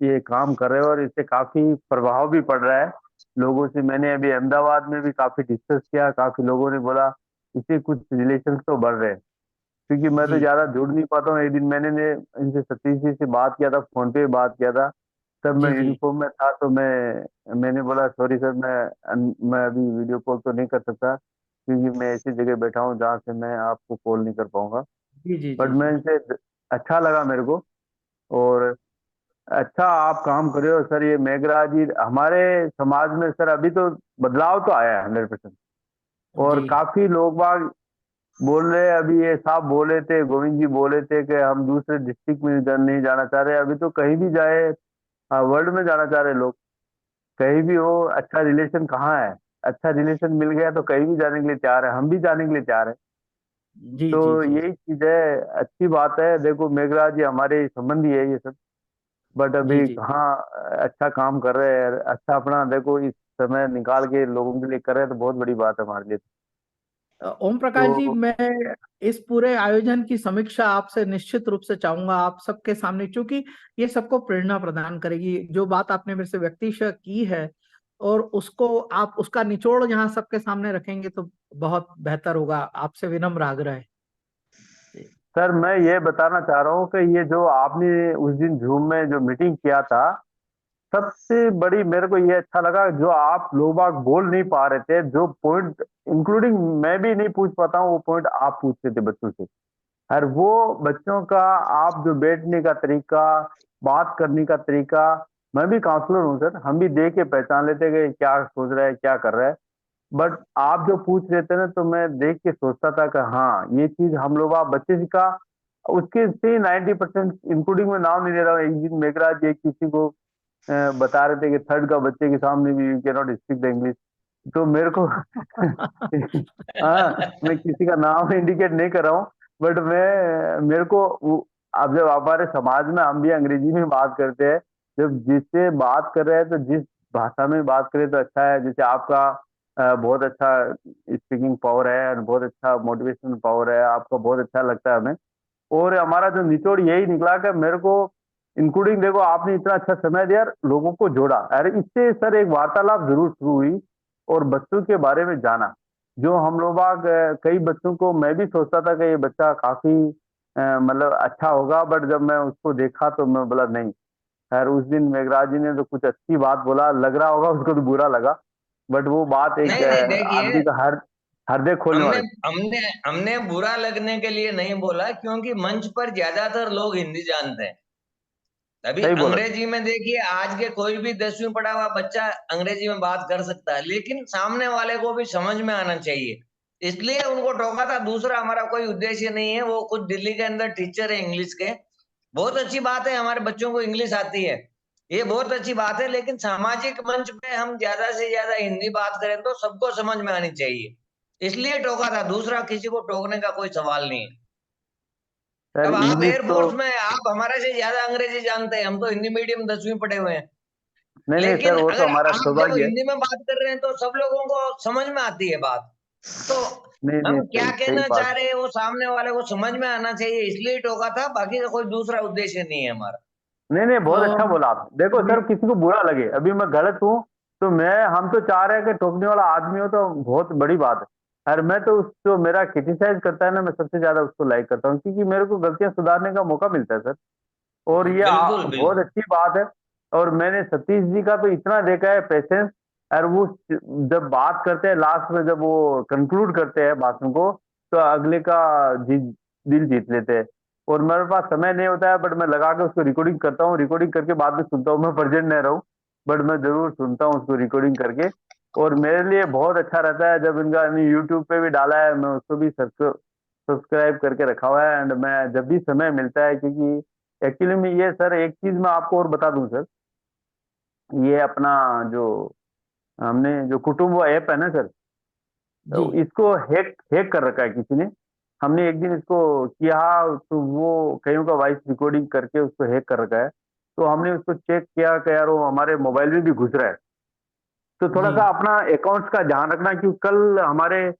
ये काम कर रहे हो, और इससे काफी प्रभाव भी पड़ रहा है लोगों से। मैंने अभी अहमदाबाद में भी काफी डिस्कस किया, काफी लोगों ने बोला इससे कुछ रिलेशन तो बढ़ रहे हैं। क्योंकि मैं तो जी ज्यादा जुड़ नहीं पाता हूँ। एक दिन मैंने इनसे सतीश जी से बात किया था, फोन पे बात किया था, तब मैं जी जी यूनिफॉर्म में था, तो मैंने बोला सॉरी सर, मैं अभी वीडियो कॉल तो नहीं कर सकता, क्योंकि मैं ऐसी जगह बैठा हूँ जहाँ से मैं आपको कॉल नहीं कर पाऊंगा। जी जी बट जी मैं जी इनसे अच्छा लगा मेरे को, और अच्छा आप काम कर रहे हो सर। ये मेघराज जी हमारे समाज में सर अभी तो बदलाव तो आया है 100%, और जी काफी लोग बाग बोल रहे हैं। अभी ये साहब बोले थे, गोविंद जी बोले थे कि हम दूसरे डिस्ट्रिक्ट में नहीं जाना चाह रहे। अभी तो कहीं भी जाए, वर्ल्ड में जाना चाह रहे लोग, कहीं भी हो। अच्छा रिलेशन कहाँ है, अच्छा रिलेशन मिल गया तो कहीं भी जाने के लिए तैयार है, हम भी जाने के लिए तैयार है। जी तो जी जी यही चीज है, अच्छी बात है। देखो मेघराज जी हमारे संबंधी है ये सब, बट जी अभी जी कहाँ अच्छा काम कर रहे हैं, अच्छा अपना देखो इस समय निकाल के लोगों के लिए कर रहे हैं, तो बहुत बड़ी बात है हमारे लिए। ओम प्रकाश जी, तो मैं इस पूरे आयोजन की समीक्षा आपसे निश्चित रूप से चाहूंगा, आप सबके सामने, क्योंकि ये सबको प्रेरणा प्रदान करेगी। जो बात आपने मेरे से व्यक्तिशः की है, और उसको आप उसका निचोड़ यहाँ सबके सामने रखेंगे तो बहुत बेहतर होगा। आपसे विनम्र आग्रह है जी सर मैं ये बताना चाह रहा हूँ कि ये जो आपने उस दिन जूम में जो मीटिंग किया था, सबसे बड़ी मेरे को ये अच्छा लगा, जो आप लोग बाग बोल नहीं पा रहे थे, जो पॉइंट इंक्लूडिंग मैं भी नहीं पूछ पाता हूँ, वो पॉइंट आप पूछते थे बच्चों से। और वो बच्चों का आप जो बैठने का तरीका, बात करने का तरीका, मैं भी काउंसलर हूँ सर, हम भी देख के पहचान लेते कि क्या सोच रहा है, क्या कर रहा है। बट आप जो पूछ रहे थे ना, तो मैं देख के सोचता था कि हाँ ये चीज हम लोग आप बच्चे का उसके से 90% इंक्लूडिंग में नाम नहीं ले रहा हूँ। एक दिन मेघराज जी किसी को बता रहे थे कि थर्ड का बच्चे के सामने भी you can not speak the English, तो मेरे को हाँ मैं किसी का नाम इंडिकेट नहीं कर रहा हूँ, बट मेरे को अब जब हमारे समाज में हम भी अंग्रेजी में बात करते हैं, जब जिससे बात कर रहे हैं तो जिस भाषा में बात करें तो अच्छा है। जैसे आपका बहुत अच्छा स्पीकिंग पावर है और बहुत अच्छा मोटिवेशन पावर है आपका, बहुत अच्छा लगता है हमें। और हमारा जो निचोड़ यही निकला कि मेरे को इंक्लूडिंग, देखो आपने इतना अच्छा समय दिया, लोगों को जोड़ा, अरे इससे सर एक वार्तालाप जरूर शुरू हुई, और बच्चों के बारे में जाना। जो हम लोग कई बच्चों को मैं भी सोचता था कि ये बच्चा काफी मतलब अच्छा होगा, बट जब मैं उसको देखा तो मैं बोला नहीं। खैर उस दिन मेघराज जी ने तो कुछ अच्छी बात बोला, लग रहा होगा उसको तो बुरा लगा, बट वो बात एक नहीं नहीं, देखिए, आदमी का हृदय खोलने हमने वाली। हमने हमने बुरा लगने के लिए नहीं बोला, क्योंकि मंच पर ज्यादातर लोग हिंदी जानते हैं। अभी सही बोला। अंग्रेजी में देखिए, आज के कोई भी 10वीं पढ़ा हुआ बच्चा अंग्रेजी में बात कर सकता है, लेकिन सामने वाले को भी समझ में आना चाहिए, इसलिए उनको टोका था। दूसरा हमारा कोई उद्देश्य नहीं है। वो खुद दिल्ली के अंदर टीचर है इंग्लिश के। बहुत अच्छी बात है, हमारे बच्चों को इंग्लिश आती है, ये बहुत अच्छी बात है, लेकिन सामाजिक मंच पे हम ज्यादा से ज्यादा हिंदी बात करें तो सबको समझ में आनी चाहिए, इसलिए टोका था। दूसरा किसी को टोकने का कोई सवाल नहीं है। सर अब आप इंग्लिश तो एयरफोर्स में, आप हमारे से ज्यादा अंग्रेजी जानते हैं, हम तो हिंदी मीडियम 10वीं पढ़े हुए हैं। नहीं नहीं लेकिन सर, वो तो अगर हमारा आप जब सौभाग्य है। हिंदी में बात कर रहे हैं तो सब लोगों को समझ में आती है बात। तो नहीं नहीं, हम क्या सही सही कहना चाह बात। रहे हैं वो सामने वाले को समझ में आना चाहिए, इसलिए टोका था, बाकी का कोई दूसरा उद्देश्य नहीं है हमारा। नहीं नहीं, बहुत अच्छा अम, बोला आप। देखो मे- सर, किसी को बुरा लगे, अभी मैं गलत हूँ तो हम तो चाह रहे हैं कि टोकने वाला आदमी हो तो बहुत बड़ी बात है। और मैं तो उस जो मेरा क्रिटिसाइज करता है ना, मैं सबसे ज्यादा उसको लाइक करता हूँ, क्योंकि मेरे को गलतियां सुधारने का मौका मिलता है सर। और ये बिल्कुल बहुत बिल्कुल। अच्छी बात है। और मैंने सतीश जी का तो इतना देखा है पेशेंस, और वो जब बात करते हैं लास्ट में, जब वो कंक्लूड करते हैं भाषण को, तो अगले का दिल जीत लेते हैं। और मेरे पास समय नहीं होता है, बट मैं लगा के उसको रिकॉर्डिंग करता हूँ, रिकॉर्डिंग करके बाद में सुनता हूँ। मैं प्रेजेंट नहीं रहूँ, बट मैं जरूर सुनता हूँ उसको रिकॉर्डिंग करके। और मेरे लिए बहुत अच्छा रहता है जब इनका यूट्यूब पे भी डाला है, मैं उसको भी सब्सक्राइब करके रखा हुआ है। एंड मैं जब भी समय मिलता है, क्योंकि एक्चुअली में ये सर एक चीज मैं आपको और बता दूं सर, ये अपना जो हमने जो कुटुंब ऐप है ना सर, जी तो इसको हैक हैक कर रखा है किसी ने। हमने एक दिन इसको किया, तो वो कईयों का वॉइस रिकॉर्डिंग करके उसको हैक कर रखा है। तो हमने उसको चेक किया कि यार वो हमारे मोबाइल में भी घुस रहा है। तो थोड़ा जी सा अपना अकाउंट्स का ध्यान रखना, क्योंकि कल हमारे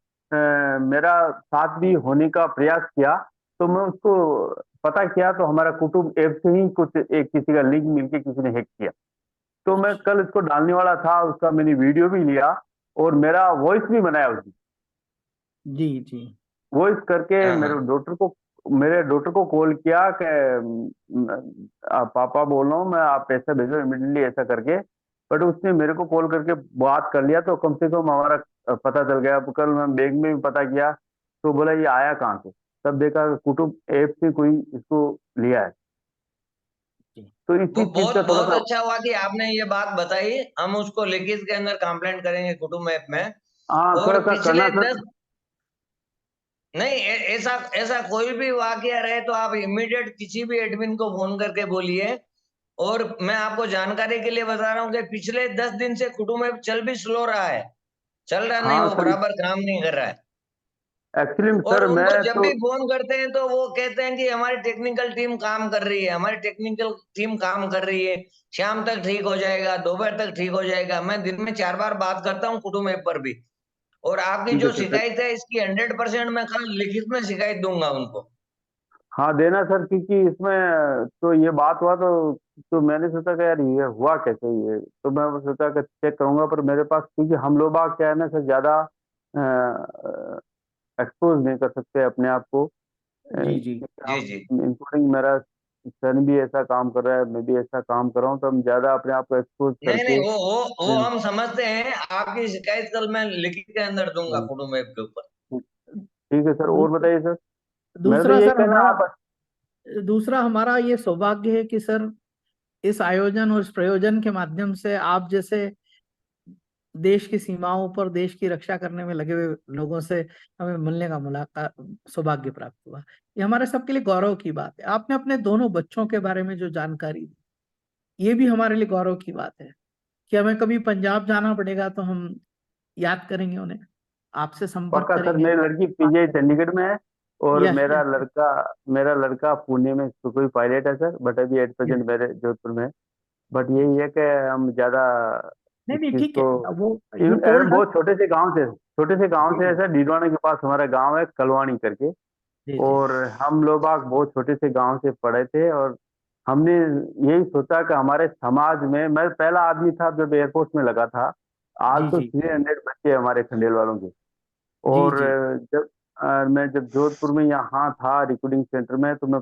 मेरा साथ भी होने का प्रयास किया, तो मैं उसको पता किया, तो हमारा कुटुंब ऐप से ही कुछ एक किसी का लिंक मिलके किसी ने हैक किया। तो मैं कल इसको डालने वाला था, उसका मैंने वीडियो भी लिया और मेरा वॉइस भी बनाया उसकी। जी जी वॉइस करके हाँ मेरे हाँ। डॉटर को मेरे डॉक्टर को कॉल किया कि पापा बोल रहा हूँ मैं, आप पैसा भेजो इमीडिएटली ऐसा करके। बट उसने मेरे को कॉल करके बात कर लिया, तो कम से कम हमारा पता चल गया। अब कल मैं बैंक में भी पता किया तो बोला ये आया कहाँ से, तब देखा कुटुंब ऐप से कोई इसको लिया है। तो वो इसी चीज बहुत का थोड़ा बहुत सा, अच्छा हुआ कि आपने ये बात बताई। हम उसको लिखित के अंदर कंप्लेंट करेंगे कुटुंब ऐप में। हाँ और थोड़ा सा पिछले करना सर। 10 नहीं, ऐसा ऐसा कोई भी वाकया रहे तो आप इमीडिएट किसी भी एडमिन को फोन करके बोलिए। और मैं आपको जानकारी के लिए बता रहा हूँ कि पिछले 10 दिन से कुटुंब ऐप चल भी स्लो रहा है, चल रहा नहीं, हाँ वो सर, बराबर काम नहीं कर रहा है। एक्चुअली और सर मैं उनको जब तो, भी फोन करते हैं तो वो कहते हैं कि हमारी टेक्निकल टीम काम कर रही है, हमारी टेक्निकल टीम काम कर रही है, शाम तक ठीक हो जाएगा, दोपहर तक ठीक हो जाएगा। मैं दिन में 4 बार बात करता हूँ कुटुंब ऐप पर भी। और आपकी ठीक है जो सर। शिकायत है इसकी 100% मैं कल लिखित में शिकायत दूंगा उनको। हाँ देना सर, क्योंकि इसमें तो ये बात हुआ तो मैंने सोचा कि यार ये हुआ कैसे, ये तो मैं सोचा कि चेक करूंगा। पर मेरे पास, क्योंकि हम लोग बाग क्या है ना सर, ज्यादा एक्सपोज नहीं कर सकते अपने आप को, जी जी क्योंकि जी हम, जी। इंक्लूडिंग मेरा सन भी ऐसा काम कर रहा है, मैं भी ऐसा काम कर रहा हूँ, तो हम ज्यादा अपने आप को एक्सपोज नहीं नहीं, करके वो हम समझते हैं। आपकी शिकायत कल मैं लिखित के अंदर दूंगा कुटुंब ऐप के ऊपर। ठीक है सर। और दूस- बताइए सर। मेरा तो दूसरा यही सर कहना है हमारा आप। दूसरा हमारा ये सौभाग्य है कि सर इस आयोजन और इस प्रयोजन के माध्यम से आप जैसे देश की सीमाओं पर देश की रक्षा करने में लगे हुए लोगों से हमें मिलने का मुलाकात सौभाग्य प्राप्त हुआ। ये हमारे सबके लिए गौरव की बात है। आपने अपने दोनों बच्चों के बारे में जो जानकारी दी, ये भी हमारे लिए गौरव की बात है कि हमें कभी पंजाब जाना पड़ेगा तो हम याद करेंगे उन्हें, आपसे संपर्क पक्का सर, करेंगे, मेरी लड़की बात पीजीआई करेंगे। चंडीगढ़ में है, और यस मेरा यस लड़का मेरा लड़का पुणे में सुखोई पायलट है सर। बट अभी एट यस प्रेजेंट मेरे जोधपुर में है। But yes. यही है कि हम ज्यादा नहीं इस नहीं चीज ठीक है। को, वो यू टोल्ड अस। बहुत छोटे से गांव जी से है जी सर। डीडवाना के पास हमारा गांव है कलवानी करके। जी जी और हम लोग बाग बहुत छोटे से गांव से पढ़े थे, और हमने यही सोचा कि हमारे समाज में, मैं पहला आदमी था जब एयरफोर्स में लगा था। आज जी तो जी 300 बच्चे हैं हमारे खंडेल वालों के। जी और जी मैं जब जोधपुर में यहाँ था रिक्रूटिंग सेंटर में, तो मैं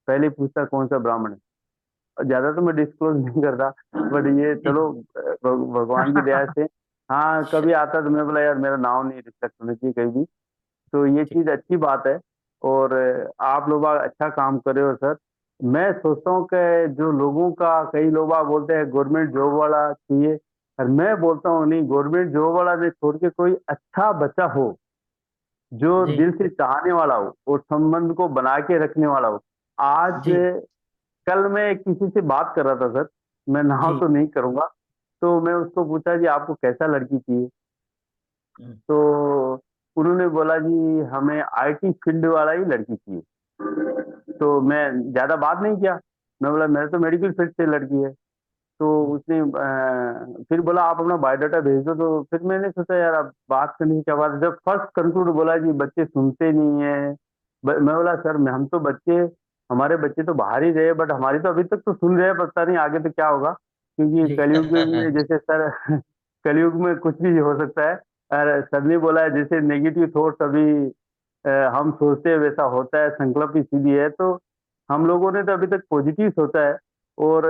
पहले पूछता कौन सा ब्राह्मण है। और ज्यादा तो मैं डिस्क्लोज नहीं करता, बट ये जी चलो भगवान की दया से, हाँ कभी आता तो मैं बोला यार मेरा नाम नहीं रिफ्लेक्ट होना चाहिए कहीं भी। तो ये ठीक। चीज अच्छी बात है। और आप लोग अच्छा काम कर रहे हो सर। मैं सोचता हूँ कि जो लोगों का, कई लोग बोलते हैं गवर्नमेंट जॉब वाला चाहिए, और मैं बोलता हूँ नहीं, गवर्नमेंट जॉब वाला नहीं छोड़ के कोई अच्छा बच्चा हो जो जी दिल से चाहने वाला हो और संबंध को बना के रखने वाला हो। आज जी कल मैं किसी से बात कर रहा था सर, मैं नाम जी। तो नहीं करूंगा। तो मैं उसको पूछा जी आपको कैसा लड़की चाहिए, हम्म, तो उन्होंने बोला जी हमें आईटी फील्ड वाला ही लड़की चाहिए। तो मैं ज्यादा बात नहीं किया, मैं बोला मेरे तो मेडिकल फील्ड से लड़की है। तो उसने फिर बोला आप अपना बायोडाटा भेज दो। तो फिर मैंने सोचा यार अब बात करने की क्या बात है। जब फर्स्ट कंक्लूड बोला जी बच्चे सुनते नहीं है, मैं बोला सर हम तो बच्चे, हमारे बच्चे तो बाहर ही रहे, बट हमारी तो अभी तक तो सुन रहे हैं, पता नहीं आगे तो क्या होगा। क्योंकि जी कलयुग में जैसे सर कलयुग में कुछ भी हो सकता है। और सर ने बोला है जैसे नेगेटिव थॉट्स अभी हम सोचते हैं वैसा होता है, संकल्प इसीलिए है। तो हम लोगों ने तो अभी तक पॉजिटिव सोचा है। और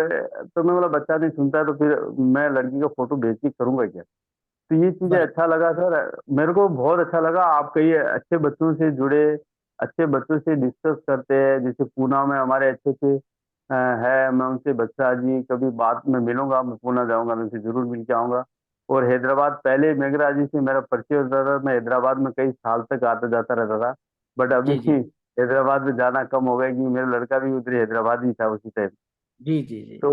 तो मैं बोला बच्चा नहीं सुनता है तो फिर मैं लड़की का फोटो भेज के करूंगा क्या। तो ये चीजें बराबर। अच्छा लगा सर, मेरे को बहुत अच्छा लगा। आप कई अच्छे बच्चों से जुड़े, अच्छे बच्चों से डिस्कस करते हैं। जैसे पूना में हमारे अच्छे अच्छे है, मैं उनसे बच्चा जी कभी बात में मिलूंगा, मैं पूना जाऊंगा, मैं उनसे जरूर मिल के आऊंगा। और हैदराबाद पहले मेघराज जी से मेरा परिचय होता था, मैं हैदराबाद में कई साल तक आता जाता रहता था। बट अभी जी जी हैदराबाद में जाना कम हो गया, क्योंकि मेरा लड़का भी उधर हैदराबाद ही था उसी टाइम। जी जी जी तो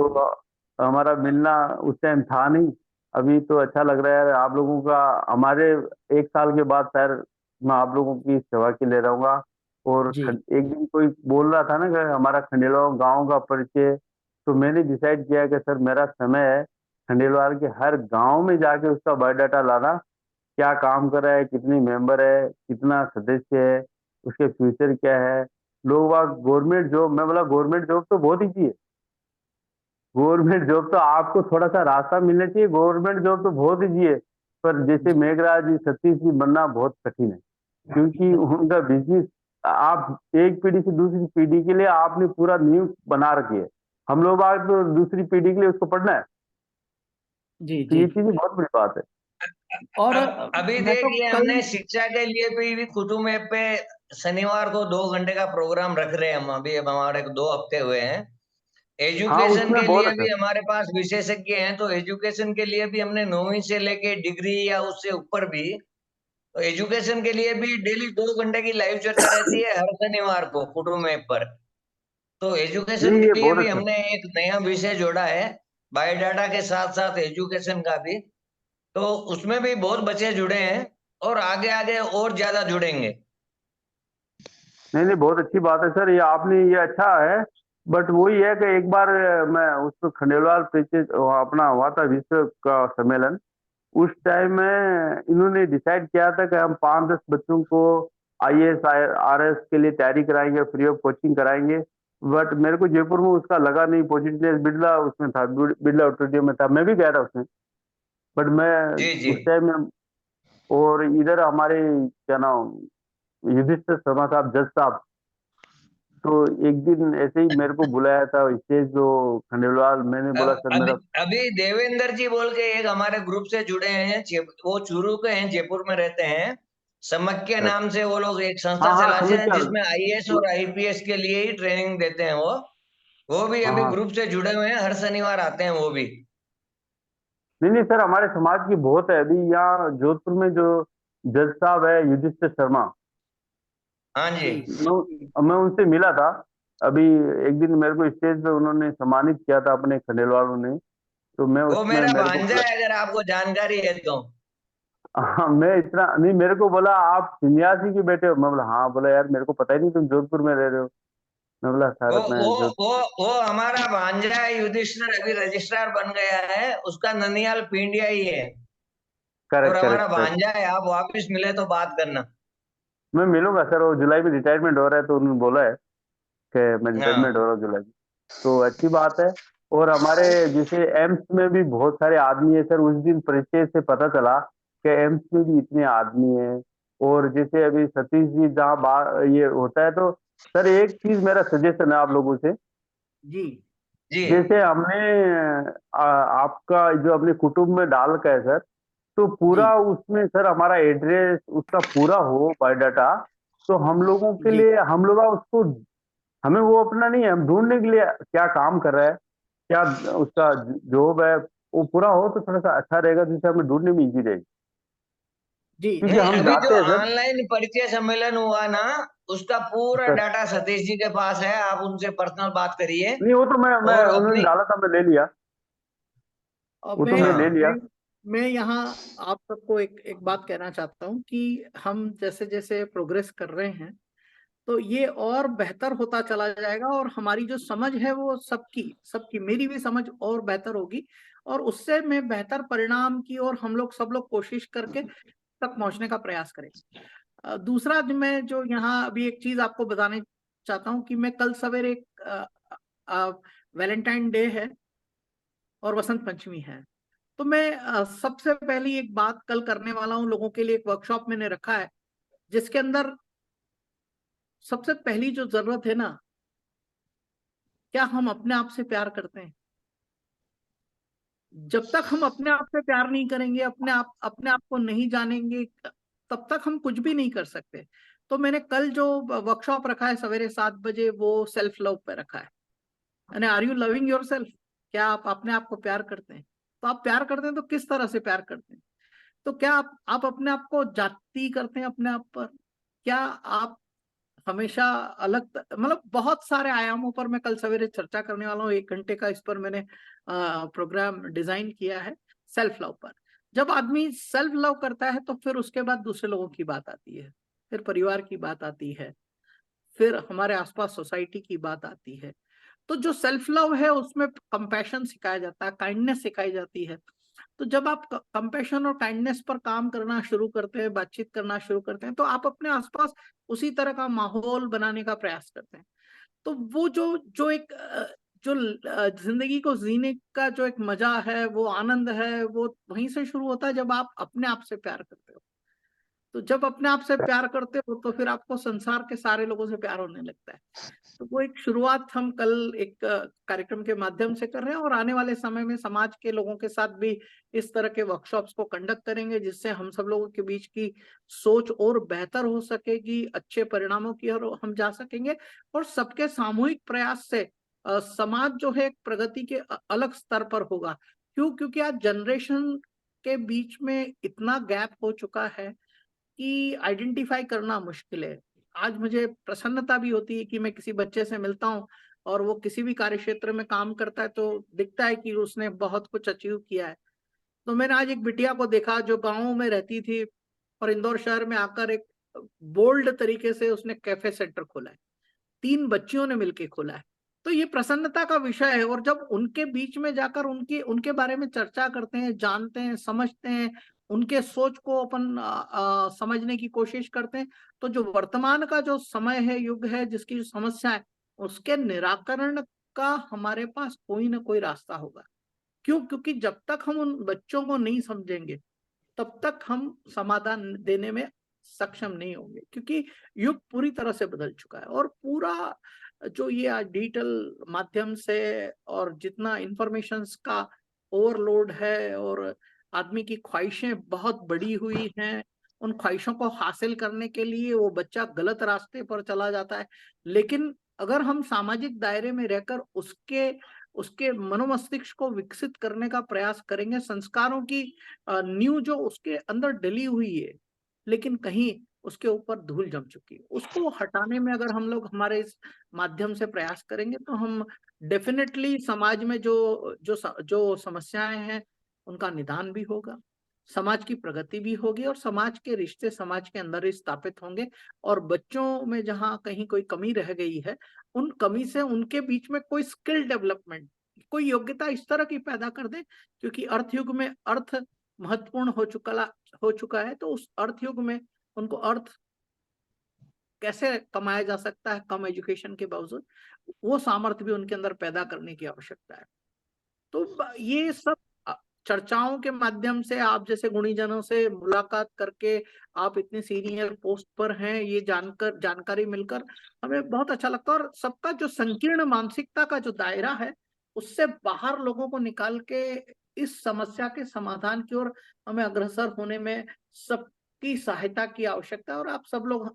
हमारा मिलना उस टाइम था नहीं। अभी तो अच्छा लग रहा है आप लोगों का। हमारे 1 साल के बाद सर मैं आप लोगों की सेवा के लिए रहूंगा। और जी एक दिन कोई बोल रहा था ना कि हमारा खंडेलवाल गांव का परिचय, तो मैंने डिसाइड किया कि सर मेरा समय है खंडेलवाल के हर गांव में जाके उसका बायोडाटा लाना, क्या काम कर रहा है, कितने मेंबर है, कितना सदस्य है, उसके फ्यूचर क्या है। लोग गवर्नमेंट जॉब, मैं बोला गवर्नमेंट जॉब तो बहुत ही चाहिए, गवर्नमेंट जॉब तो आपको थोड़ा सा रास्ता मिलना चाहिए, गवर्नमेंट जॉब तो बहुत इजी है। पर जैसे जी मेघराज जी, सतीश जी बनना बहुत कठिन है, क्योंकि उनका बिजनेस आप एक पीढ़ी से दूसरी पीढ़ी के लिए आपने पूरा नींव बना रखी है। हम लोग आज तो दूसरी पीढ़ी के लिए उसको पढ़ना है, जी तो जी। ये चीज बहुत बड़ी बात है। और अभी मैं तो देखिए, कल हमने शिक्षा के लिए भी कुटुंब ऐप पे शनिवार को 2 घंटे का प्रोग्राम रख रहे हैं हम। अभी अब हमारे 2 हफ्ते हुए हैं। हाँ, एजुकेशन उसमें के बहुत लिए अच्छा। भी हमारे पास विशेषज्ञ हैं, तो एजुकेशन के लिए भी हमने 9वीं से लेके डिग्री या उससे ऊपर भी, तो एजुकेशन के लिए भी डेली 2 घंटे की लाइव चर्चा रहती है हर शनिवार को कुटुंब ऐप पर। तो एजुकेशन नहीं, के ये लिए बहुत भी अच्छा। हमने एक नया विषय जोड़ा है, बायोडाटा के साथ साथ एजुकेशन का भी। तो उसमें भी बहुत बच्चे जुड़े हैं और आगे आगे और ज्यादा जुड़ेंगे। नहीं नहीं, बहुत अच्छी बात है सर, ये आपने ये अच्छा है। बट वही है कि एक बार मैं उसको खंडेलवाल अपना हुआ था विश्व का सम्मेलन, उस टाइम में इन्होंने डिसाइड किया था कि हम 5-10 बच्चों को IAS RS के लिए तैयारी कराएंगे, फ्री ऑफ कोचिंग कराएंगे। बट मेरे को जयपुर में उसका लगा नहीं पॉजिटिवनेस, बिरला उसमें था, बिरला ऑडिटोरियम में था, मैं भी गया था उसमें। बट मैं जी जी। उस टाइम में, और इधर हमारे क्या नाम, युधिष्ठिर शर्मा साहब, जज साहब, तो एक दिन ऐसे ही मेरे को बुलाया था स्टेज जो खंडेलवाल, मैंने बोला सर अभी मेरा। अभी देवेंद्र जी बोल के एक हमारे ग्रुप से जुड़े हैं, वो चूरू के हैं, जयपुर में रहते हैं। समक्य नाम से वो लोग एक संस्था हाँ हाँ, चलाते समझ हैं गया। जिसमें IAS और IPS के लिए ही ट्रेनिंग देते हैं वो भी हाँ अभी हाँ, ग्रुप से जुड़े हुए हैं, हर शनिवार आते हैं वो भी। नहीं नहीं सर, हमारे समाज की बहुत है अभी यहाँ जोधपुर में, जो जज साहब है युधिष्ठिर शर्मा, हाँ जी। जी मैं उनसे मिला था अभी। एक दिन मेरे को स्टेज पे उन्होंने सम्मानित किया था अपने खंडेलवालों ने, तो मैं वो उसमें मेरा मेरे को भांजा है, अगर आपको जानकारी है तो। हाँ, मैं इतना नहीं, मेरे को बोला आप सन्यासी के बेटे हो, मैं बोला हाँ, बोला यार मेरे को पता ही नहीं तुम जोधपुर में रह रहे हो। मैं बोला वो सर मैं वो जो। वो वो हमारा भांजा है युधिष्ठिर, अभी रजिस्ट्रार बन गया है, उसका ननियाल पिंडिया ही है। और करेक्ट हमारा करेक्ट सर, भांजा है, आप वापिस मिले तो बात करना। मैं मिलूंगा सर, वो जुलाई में रिटायरमेंट हो रहा है तो उन्होंने बोला है कि मैं रिटायरमेंट हो हाँ रहा हूँ जुलाई में, तो अच्छी बात है। और हमारे जैसे एम्स में भी बहुत सारे आदमी है सर, उस दिन परिचय से पता चला कि एम्स में भी इतने आदमी हैं। और जैसे अभी सतीश जी जहाँ ये होता है, तो सर एक चीज मेरा सजेशन है आप लोगों से। जी जी जैसे हमने आपका जो अपने कुटुंब में डाल का है सर, तो जी पूरा उसमें सर हमारा एड्रेस उसका पूरा हो बायोडाटा, तो हम लोगों के जी लिए, हम लोग उसको, हमें वो अपना नहीं है, हम ढूंढने के लिए क्या काम कर रहा है, क्या उसका जॉब है, वो पूरा हो तो थोड़ा सा अच्छा रहेगा, जिससे हमें ढूंढने में इजी रहेगी। जी। क्योंकि नहीं, हम अभी जो जाते हैं सर। ऑनलाइन परिचय सम्मेलन हुआ ना, उसका पूरा सर डाटा सतीश जी के पास है, आप उनसे पर्सनल बात करिए। नहीं, वो तो मैं और उन्होंने अपनी डाला था, मैं ले लिया, और वो तो मैं ले हाँ लिया। मैं यहाँ आप सबको एक एक बात कहना चाहता हूँ कि हम जैसे जैसे प्रोग्रेस कर रहे हैं तो ये और बेहतर होता चला जाएगा, और हमारी जो समझ है वो सबकी सबकी, मेरी भी समझ और बेहतर होगी, और उससे मैं बेहतर परिणाम की और हम लोग सब लोग कोशिश करके तक पहुंचने का प्रयास करेंगे। दूसरा मैं जो यहाँ अभी एक चीज आपको बताने चाहता हूँ कि मैं कल सवेरे एक वैलेंटाइन डे है और वसंत पंचमी है, तो मैं सबसे पहली एक बात कल करने वाला हूँ लोगों के लिए। एक वर्कशॉप मैंने रखा है जिसके अंदर सबसे पहली जो जरूरत है ना, क्या हम अपने आप से प्यार करते हैं? जब तक हम अपने आप से प्यार नहीं करेंगे, अपने आप को नहीं जानेंगे, तब तक हम कुछ भी नहीं कर सकते। तो मैंने कल जो वर्कशॉप रखा है सवेरे 7 बजे, वो सेल्फ लव पे रखा है। यानी are you loving yourself? क्या आप अपने आप को प्यार करते हैं? तो आप प्यार करते हैं तो किस तरह से प्यार करते हैं? तो क्या आप अपने आप को जाति करते हैं अपने आप पर? क्या आप हमेशा मतलब बहुत सारे आयामों पर मैं कल सवेरे चर्चा करने वाला हूँ। 1 घंटे का इस पर मैंने प्रोग्राम डिजाइन किया है, सेल्फ लव पर। जब आदमी सेल्फ लव करता है तो फिर उसके बाद दूसरे लोगों की बात आती है, फिर परिवार की बात आती है, फिर हमारे आसपास सोसाइटी की बात आती है। तो जो सेल्फ लव है उसमें कंपैशन सिखाया जाता है, काइंडनेस सिखाई जाती है। तो जब आप कंपैशन और काइंडनेस पर काम करना शुरू करते हैं, बातचीत करना शुरू करते हैं, तो आप अपने आसपास उसी तरह का माहौल बनाने का प्रयास करते हैं। तो वो जो जो एक जिंदगी को जीने का जो एक मजा है, वो आनंद है, वो वहीं से शुरू होता है जब आप अपने आप से प्यार करते हो। तो जब अपने आप से प्यार करते हो तो फिर आपको संसार के सारे लोगों से प्यार होने लगता है। तो वो एक शुरुआत हम कल एक कार्यक्रम के माध्यम से कर रहे हैं और आने वाले समय में समाज के लोगों के साथ भी इस तरह के वर्कशॉप्स को कंडक्ट करेंगे, जिससे हम सब लोगों के बीच की सोच और बेहतर हो सकेगी, अच्छे परिणामों की ओर हम जा सकेंगे और सबके सामूहिक प्रयास से समाज जो है प्रगति के अलग स्तर पर होगा। क्योंकि आज जनरेशन के बीच में इतना गैप हो चुका है कि आइडेंटिफाई करना मुश्किल है। आज मुझे प्रसन्नता भी होती है कि मैं किसी बच्चे से मिलता हूँ और वो किसी भी कार्य क्षेत्र में काम करता है तो दिखता है कि उसने बहुत कुछ अचीव किया है। तो मैंने आज एक बिटिया को देखा जो गाँव में रहती थी और इंदौर शहर में आकर एक बोल्ड तरीके से उसने कैफे सेंटर खोला है। 3 बच्चियों ने मिलकर खोला है। तो ये प्रसन्नता का विषय है और जब उनके बीच में जाकर उनके बारे में चर्चा करते हैं, जानते हैं, समझते हैं, उनके सोच को अपन समझने की कोशिश करते हैं, तो जो वर्तमान का जो समय है, युग है, जिसकी जो समस्या है, उसके निराकरण का हमारे पास कोई ना कोई रास्ता होगा। क्योंकि जब तक हम उन बच्चों को नहीं समझेंगे तब तक हम समाधान देने में सक्षम नहीं होंगे, क्योंकि युग पूरी तरह से बदल चुका है और पूरा जो ये आज डिजिटल माध्यम से और जितना इंफॉर्मेशंस का ओवरलोड है और आदमी की ख्वाहिशें बहुत बड़ी हुई हैं, उन ख्वाहिशों को हासिल करने के लिए वो बच्चा गलत रास्ते पर चला जाता है। लेकिन अगर हम सामाजिक दायरे में रहकर उसके मनोमस्तिष्क को विकसित करने का प्रयास करेंगे, संस्कारों की नींव जो उसके अंदर डली हुई है लेकिन कहीं उसके ऊपर धूल जम चुकी है, उसको हटाने में अगर हम लोग हमारे इस माध्यम से प्रयास करेंगे तो हम डेफिनेटली समाज में जो समस्याएं हैं उनका निदान भी होगा, समाज की प्रगति भी होगी और समाज के रिश्ते समाज के अंदर ही स्थापित होंगे। और बच्चों में जहाँ कहीं कोई कमी रह गई है, उन कमी से उनके बीच में कोई स्किल डेवलपमेंट, कोई योग्यता इस तरह की पैदा कर दे, क्योंकि अर्थ युग में अर्थ महत्वपूर्ण हो चुका है। तो उस अर्थ युग में उनको अर्थ कैसे कमाया जा सकता है कम एजुकेशन के बावजूद, वो सामर्थ्य भी उनके अंदर पैदा करने की आवश्यकता है। तो ये सब चर्चाओं के माध्यम से, आप जैसे गुणीजनों से मुलाकात करके, आप इतने सीनियर पोस्ट पर हैं, ये जानकारी मिलकर हमें बहुत अच्छा लगता है और सबका जो संकीर्ण मानसिकता का जो दायरा है उससे बाहर लोगों को निकाल के इस समस्या के समाधान की ओर हमें अग्रसर होने में सबकी सहायता की आवश्यकता है। और आप सब लोग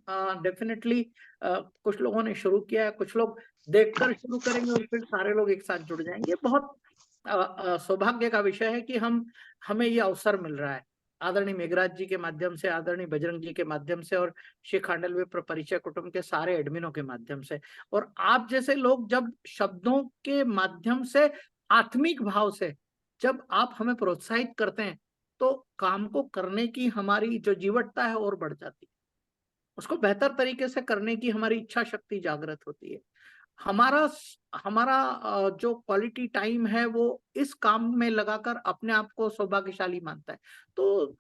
डेफिनेटली कुछ लोगों ने शुरू किया है, कुछ लोग देखकर शुरू करेंगे और फिर सारे लोग एक साथ जुड़ जाएंगे। बहुत सौभाग्य का विषय है कि हमें ये अवसर मिल रहा है आदरणीय मेघराज जी के माध्यम से, आदरणीय बजरंग जी के माध्यम से और श्री खांडल विप्र परिचय कुटुंब के सारे एडमिनों के माध्यम से। और आप जैसे लोग जब शब्दों के माध्यम से, आत्मिक भाव से जब आप हमें प्रोत्साहित करते हैं तो काम को करने की हमारी जो जीवटता है और बढ़ जाती है, उसको बेहतर तरीके से करने की हमारी इच्छा शक्ति जागृत होती है। हमारा जो क्वालिटी टाइम है वो इस काम में लगाकर अपने आप को सौभाग्यशाली मानता है। तो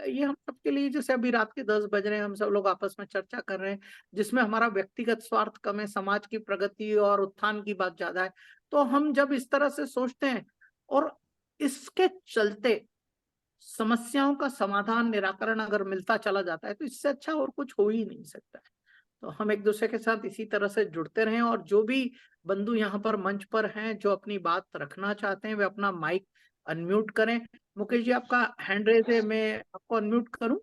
ये हम सबके लिए, जैसे अभी रात के 10 बज रहे हैं, हम सब लोग आपस में चर्चा कर रहे हैं जिसमें हमारा व्यक्तिगत स्वार्थ कम है, समाज की प्रगति और उत्थान की बात ज्यादा है। तो हम जब इस तरह से सोचते हैं और इसके चलते समस्याओं का समाधान, निराकरण अगर मिलता चला जाता है तो इससे अच्छा और कुछ हो ही नहीं सकता है। तो हम एक दूसरे के साथ इसी तरह से जुड़ते रहें और जो भी बंधु यहाँ पर मंच पर हैं जो अपनी बात रखना चाहते हैं वे अपना माइक अनम्यूट करें। मुकेश जी, आपका हैंड रेज है, मैं आपको अनम्यूट करूं?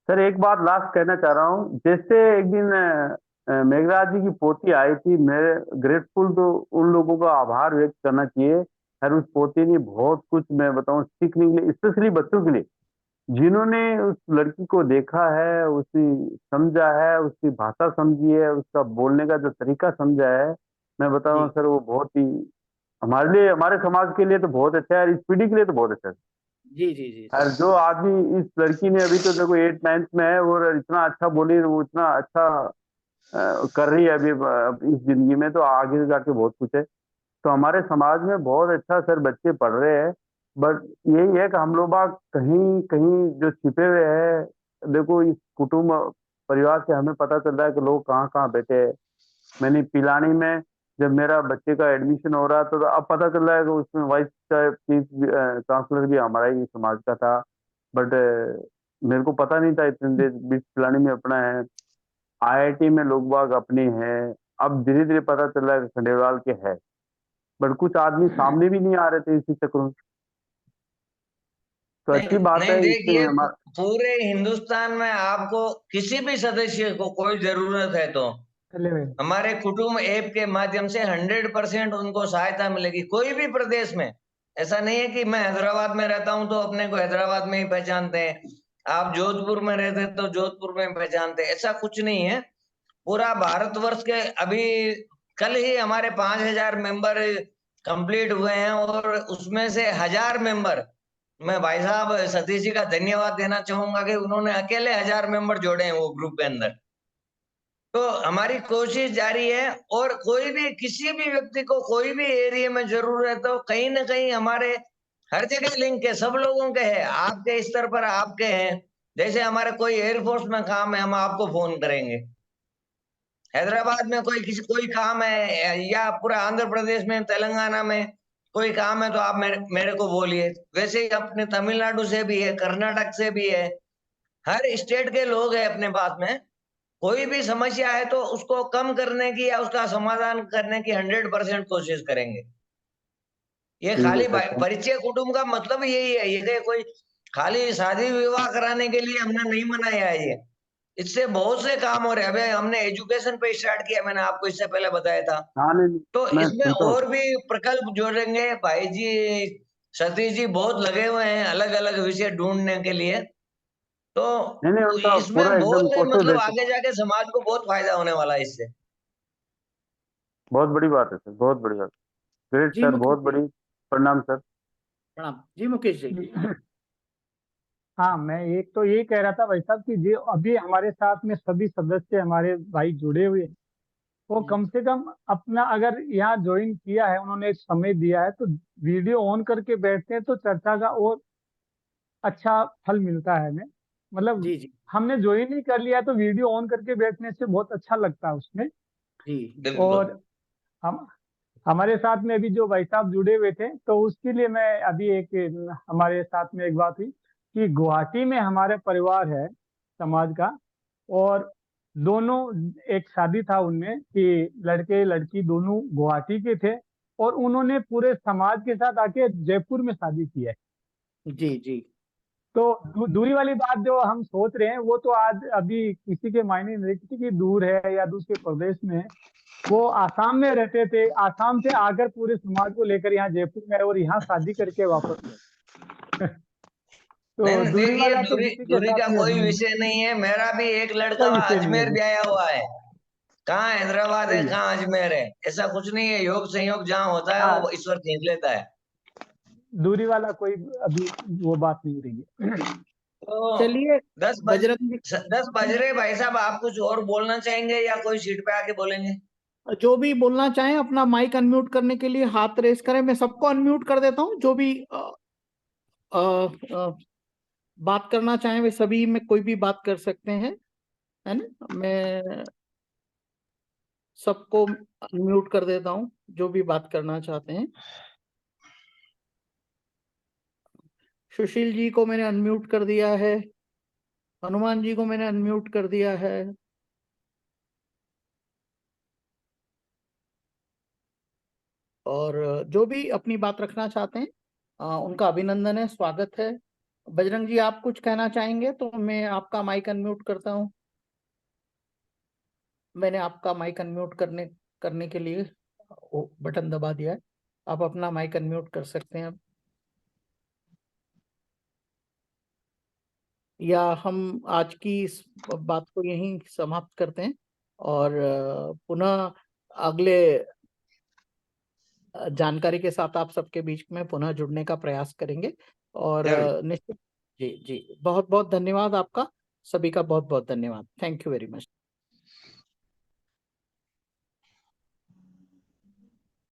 सर एक बात लास्ट कहना चाह रहा हूँ, जैसे एक दिन मेघराज जी की पोती आई थी, मैं ग्रेटफुल, तो उन लोगों का आभार व्यक्त करना चाहिए। खैर उस पोती ने बहुत कुछ, मैं बताऊं, सीखने के लिए, स्पेशली बच्चों के लिए, जिन्होंने उस लड़की को देखा है, उसकी समझा है, उसकी भाषा समझी है, उसका बोलने का जो तरीका समझा है, मैं बताऊं सर वो बहुत ही हमारे लिए, हमारे समाज के लिए तो बहुत अच्छा है, इस पीढ़ी के लिए तो बहुत अच्छा है। जी जी जी। और जो आदमी, इस लड़की ने अभी तो देखो 8-9 में है और इतना अच्छा बोली, वो इतना अच्छा कर रही है अभी इस जिंदगी में, तो आगे जाके बहुत कुछ है। तो हमारे समाज में बहुत अच्छा सर बच्चे पढ़ रहे हैं, बट यही है कि हम लोग बाग कहीं कहीं जो छिपे हुए हैं। देखो इस कुटुंब परिवार से हमें पता चल रहा है कि लोग कहाँ कहाँ बैठे हैं। मैंने पिलानी में जब मेरा बच्चे का एडमिशन हो रहा तो अब पता चल रहा है कि उसमें वाइस चीफ काउंसलर भी हमारा ही समाज का था। बट मेरे को पता नहीं था इतने देर बीच पिलानी में अपना है, IIT में लोग बाग अपने हैं, अब धीरे धीरे पता चल रहा है खंडेलवाल के है, बट कुछ आदमी सामने भी नहीं आ रहे थे इसी चक्कर में। तो अच्छी बात नहीं है इससे देखिए, हमारा। पूरे हिंदुस्तान में आपको किसी भी सदस्य को कोई जरूरत है तो हमारे कुटुंब ऐप के माध्यम से 100% उनको सहायता मिलेगी। कोई भी प्रदेश में, ऐसा नहीं है कि मैं हैदराबाद में रहता हूं तो अपने को हैदराबाद में ही पहचानते हैं, आप जोधपुर में रहते हैं तो जोधपुर में पहचानते हैं, ऐसा कुछ नहीं है। पूरा भारतवर्ष के अभी कल ही हमारे 5,000 मेंबर कंप्लीट हुए हैं और उसमें से 1,000 मेंबर, मैं भाई साहब सतीश जी का धन्यवाद देना चाहूंगा कि उन्होंने अकेले 1,000 मेंबर जोड़े हैं वो ग्रुप के अंदर। तो हमारी कोशिश जारी है और कोई भी किसी भी व्यक्ति को कोई भी एरिया में जरूरत हो, कहीं ना कहीं हमारे हर जगह लिंक है, सब लोगों के है, आपके स्तर पर आपके हैं। जैसे हमारे कोई एयरफोर्स में काम है, हम आपको फोन करेंगे। हैदराबाद में कोई काम है या पूरा आंध्र प्रदेश में, तेलंगाना में कोई काम है तो आप मेरे को बोलिए। वैसे ही अपने तमिलनाडु से भी है, कर्नाटक से भी है, हर स्टेट के लोग हैं अपने पास में। कोई भी समस्या है तो उसको कम करने की या उसका समाधान करने की 100% कोशिश करेंगे। ये ठीक है खाली सर। परिचय कुटुंब का मतलब यही है, ये कोई खाली शादी विवाह कराने के लिए हमने नहीं बनाया है ये। इससे बहुत से काम हो रहे हैं। अभी हमने एजुकेशन पे स्टार्ट किया, मैंने आपको इससे पहले बताया था। हाँ नहीं, तो मैं इसमें सुनता हूँ। और भी प्रकल्प जोड़ेंगे भाई जी। सतीश जी बहुत लगे हुए हैं अलग अलग विषय ढूंढने के लिए। तो नहीं नहीं, उनका इसमें पूरा एकदम बहुत कौशल मतलब है। आगे जाके समाज को बहुत फायदा होने वाला है इससे। बहुत बड़ी बात है सर, बहुत बड़ी बात। ग्रेट जी सर, मुकेश बहुत जी, बड़ी। प्रणाम सर। प्रणाम जी मुकेश जी। हाँ, मैं एक तो ये कह रहा था भाई साहब कि जो अभी हमारे साथ में सभी सदस्य हमारे भाई जुड़े हुए हैं, वो कम से कम अपना अगर यहाँ ज्वाइन किया है, उन्होंने एक समय दिया है, तो वीडियो ऑन करके बैठते हैं तो चर्चा का और अच्छा फल मिलता है हमें। मतलब जी जी हमने ज्वाइन ही कर लिया तो वीडियो ऑन करके बैठने से बहुत अच्छा लगता है उसमें। जी। बिल्कुल। और हम हमारे साथ में अभी जो भाई साहब जुड़े हुए थे, तो उसके लिए मैं अभी एक हमारे साथ में एक बात हुई कि गुवाहाटी में हमारे परिवार है समाज का, और दोनों एक शादी था उनमें कि लड़के लड़की दोनों गुवाहाटी के थे, और उन्होंने पूरे समाज के साथ आके जयपुर में शादी की है। जी जी तो दूरी वाली बात जो हम सोच रहे हैं वो तो आज अभी किसी के मायने नहीं रखती कि दूर है या दूसरे प्रदेश में है। वो आसाम में रहते थे, आसाम से आकर पूरे समाज को लेकर यहाँ जयपुर में आए और यहाँ शादी करके वापस गए। नहीं तो नहीं, दूरी देखिए वाला तो दूरी किसी के दूरी का साथ में कोई विषय नहीं है। मेरा भी एक लड़का कोई विषय नहीं अजमेर है। भी आया हुआ है। कहाँ हैदराबाद है, सही है। कहाँ अजमेर है, ऐसा कुछ नहीं है। योग संयोग जहाँ होता है वो हाँ, ईश्वर खींच लेता है। दूरी वाला कोई अभी वो बात नहीं रही है। तो चलिए 10 बज बजरंग जी, 10 बज रहे भाई साहब, आप कुछ और बोलना चाहेंगे या कोई सीट पे आके बोलेंगे? जो भी बोलना चाहें अपना माइक अनम्यूट करने के लिए हाथ रेस करें। मैं सबको अनम्यूट कर देता हूँ। जो भी अ, अ, बात करना चाहें वे सभी में कोई भी बात कर सकते हैं, है ना। मैं सबको अनम्यूट कर देता हूँ जो भी बात करना चाहते हैं। सुशील जी को मैंने अनम्यूट कर दिया है, हनुमान जी को मैंने अनम्यूट कर दिया है, और जो भी अपनी बात रखना चाहते हैं उनका अभिनंदन है, स्वागत है। बजरंग जी आप कुछ कहना चाहेंगे तो मैं आपका माइक अनम्यूट करता हूँ। मैंने आपका माइक अनम्यूट करने करने के लिए वो बटन दबा दिया है, आप अपना माइक अनम्यूट कर सकते हैं अब। या हम आज की इस बात को यहीं समाप्त करते हैं और पुनः अगले जानकारी के साथ आप सबके बीच में पुनः जुड़ने का प्रयास करेंगे। और निश्चित जी जी, बहुत बहुत धन्यवाद आपका, सभी का बहुत बहुत धन्यवाद। Thank you very much.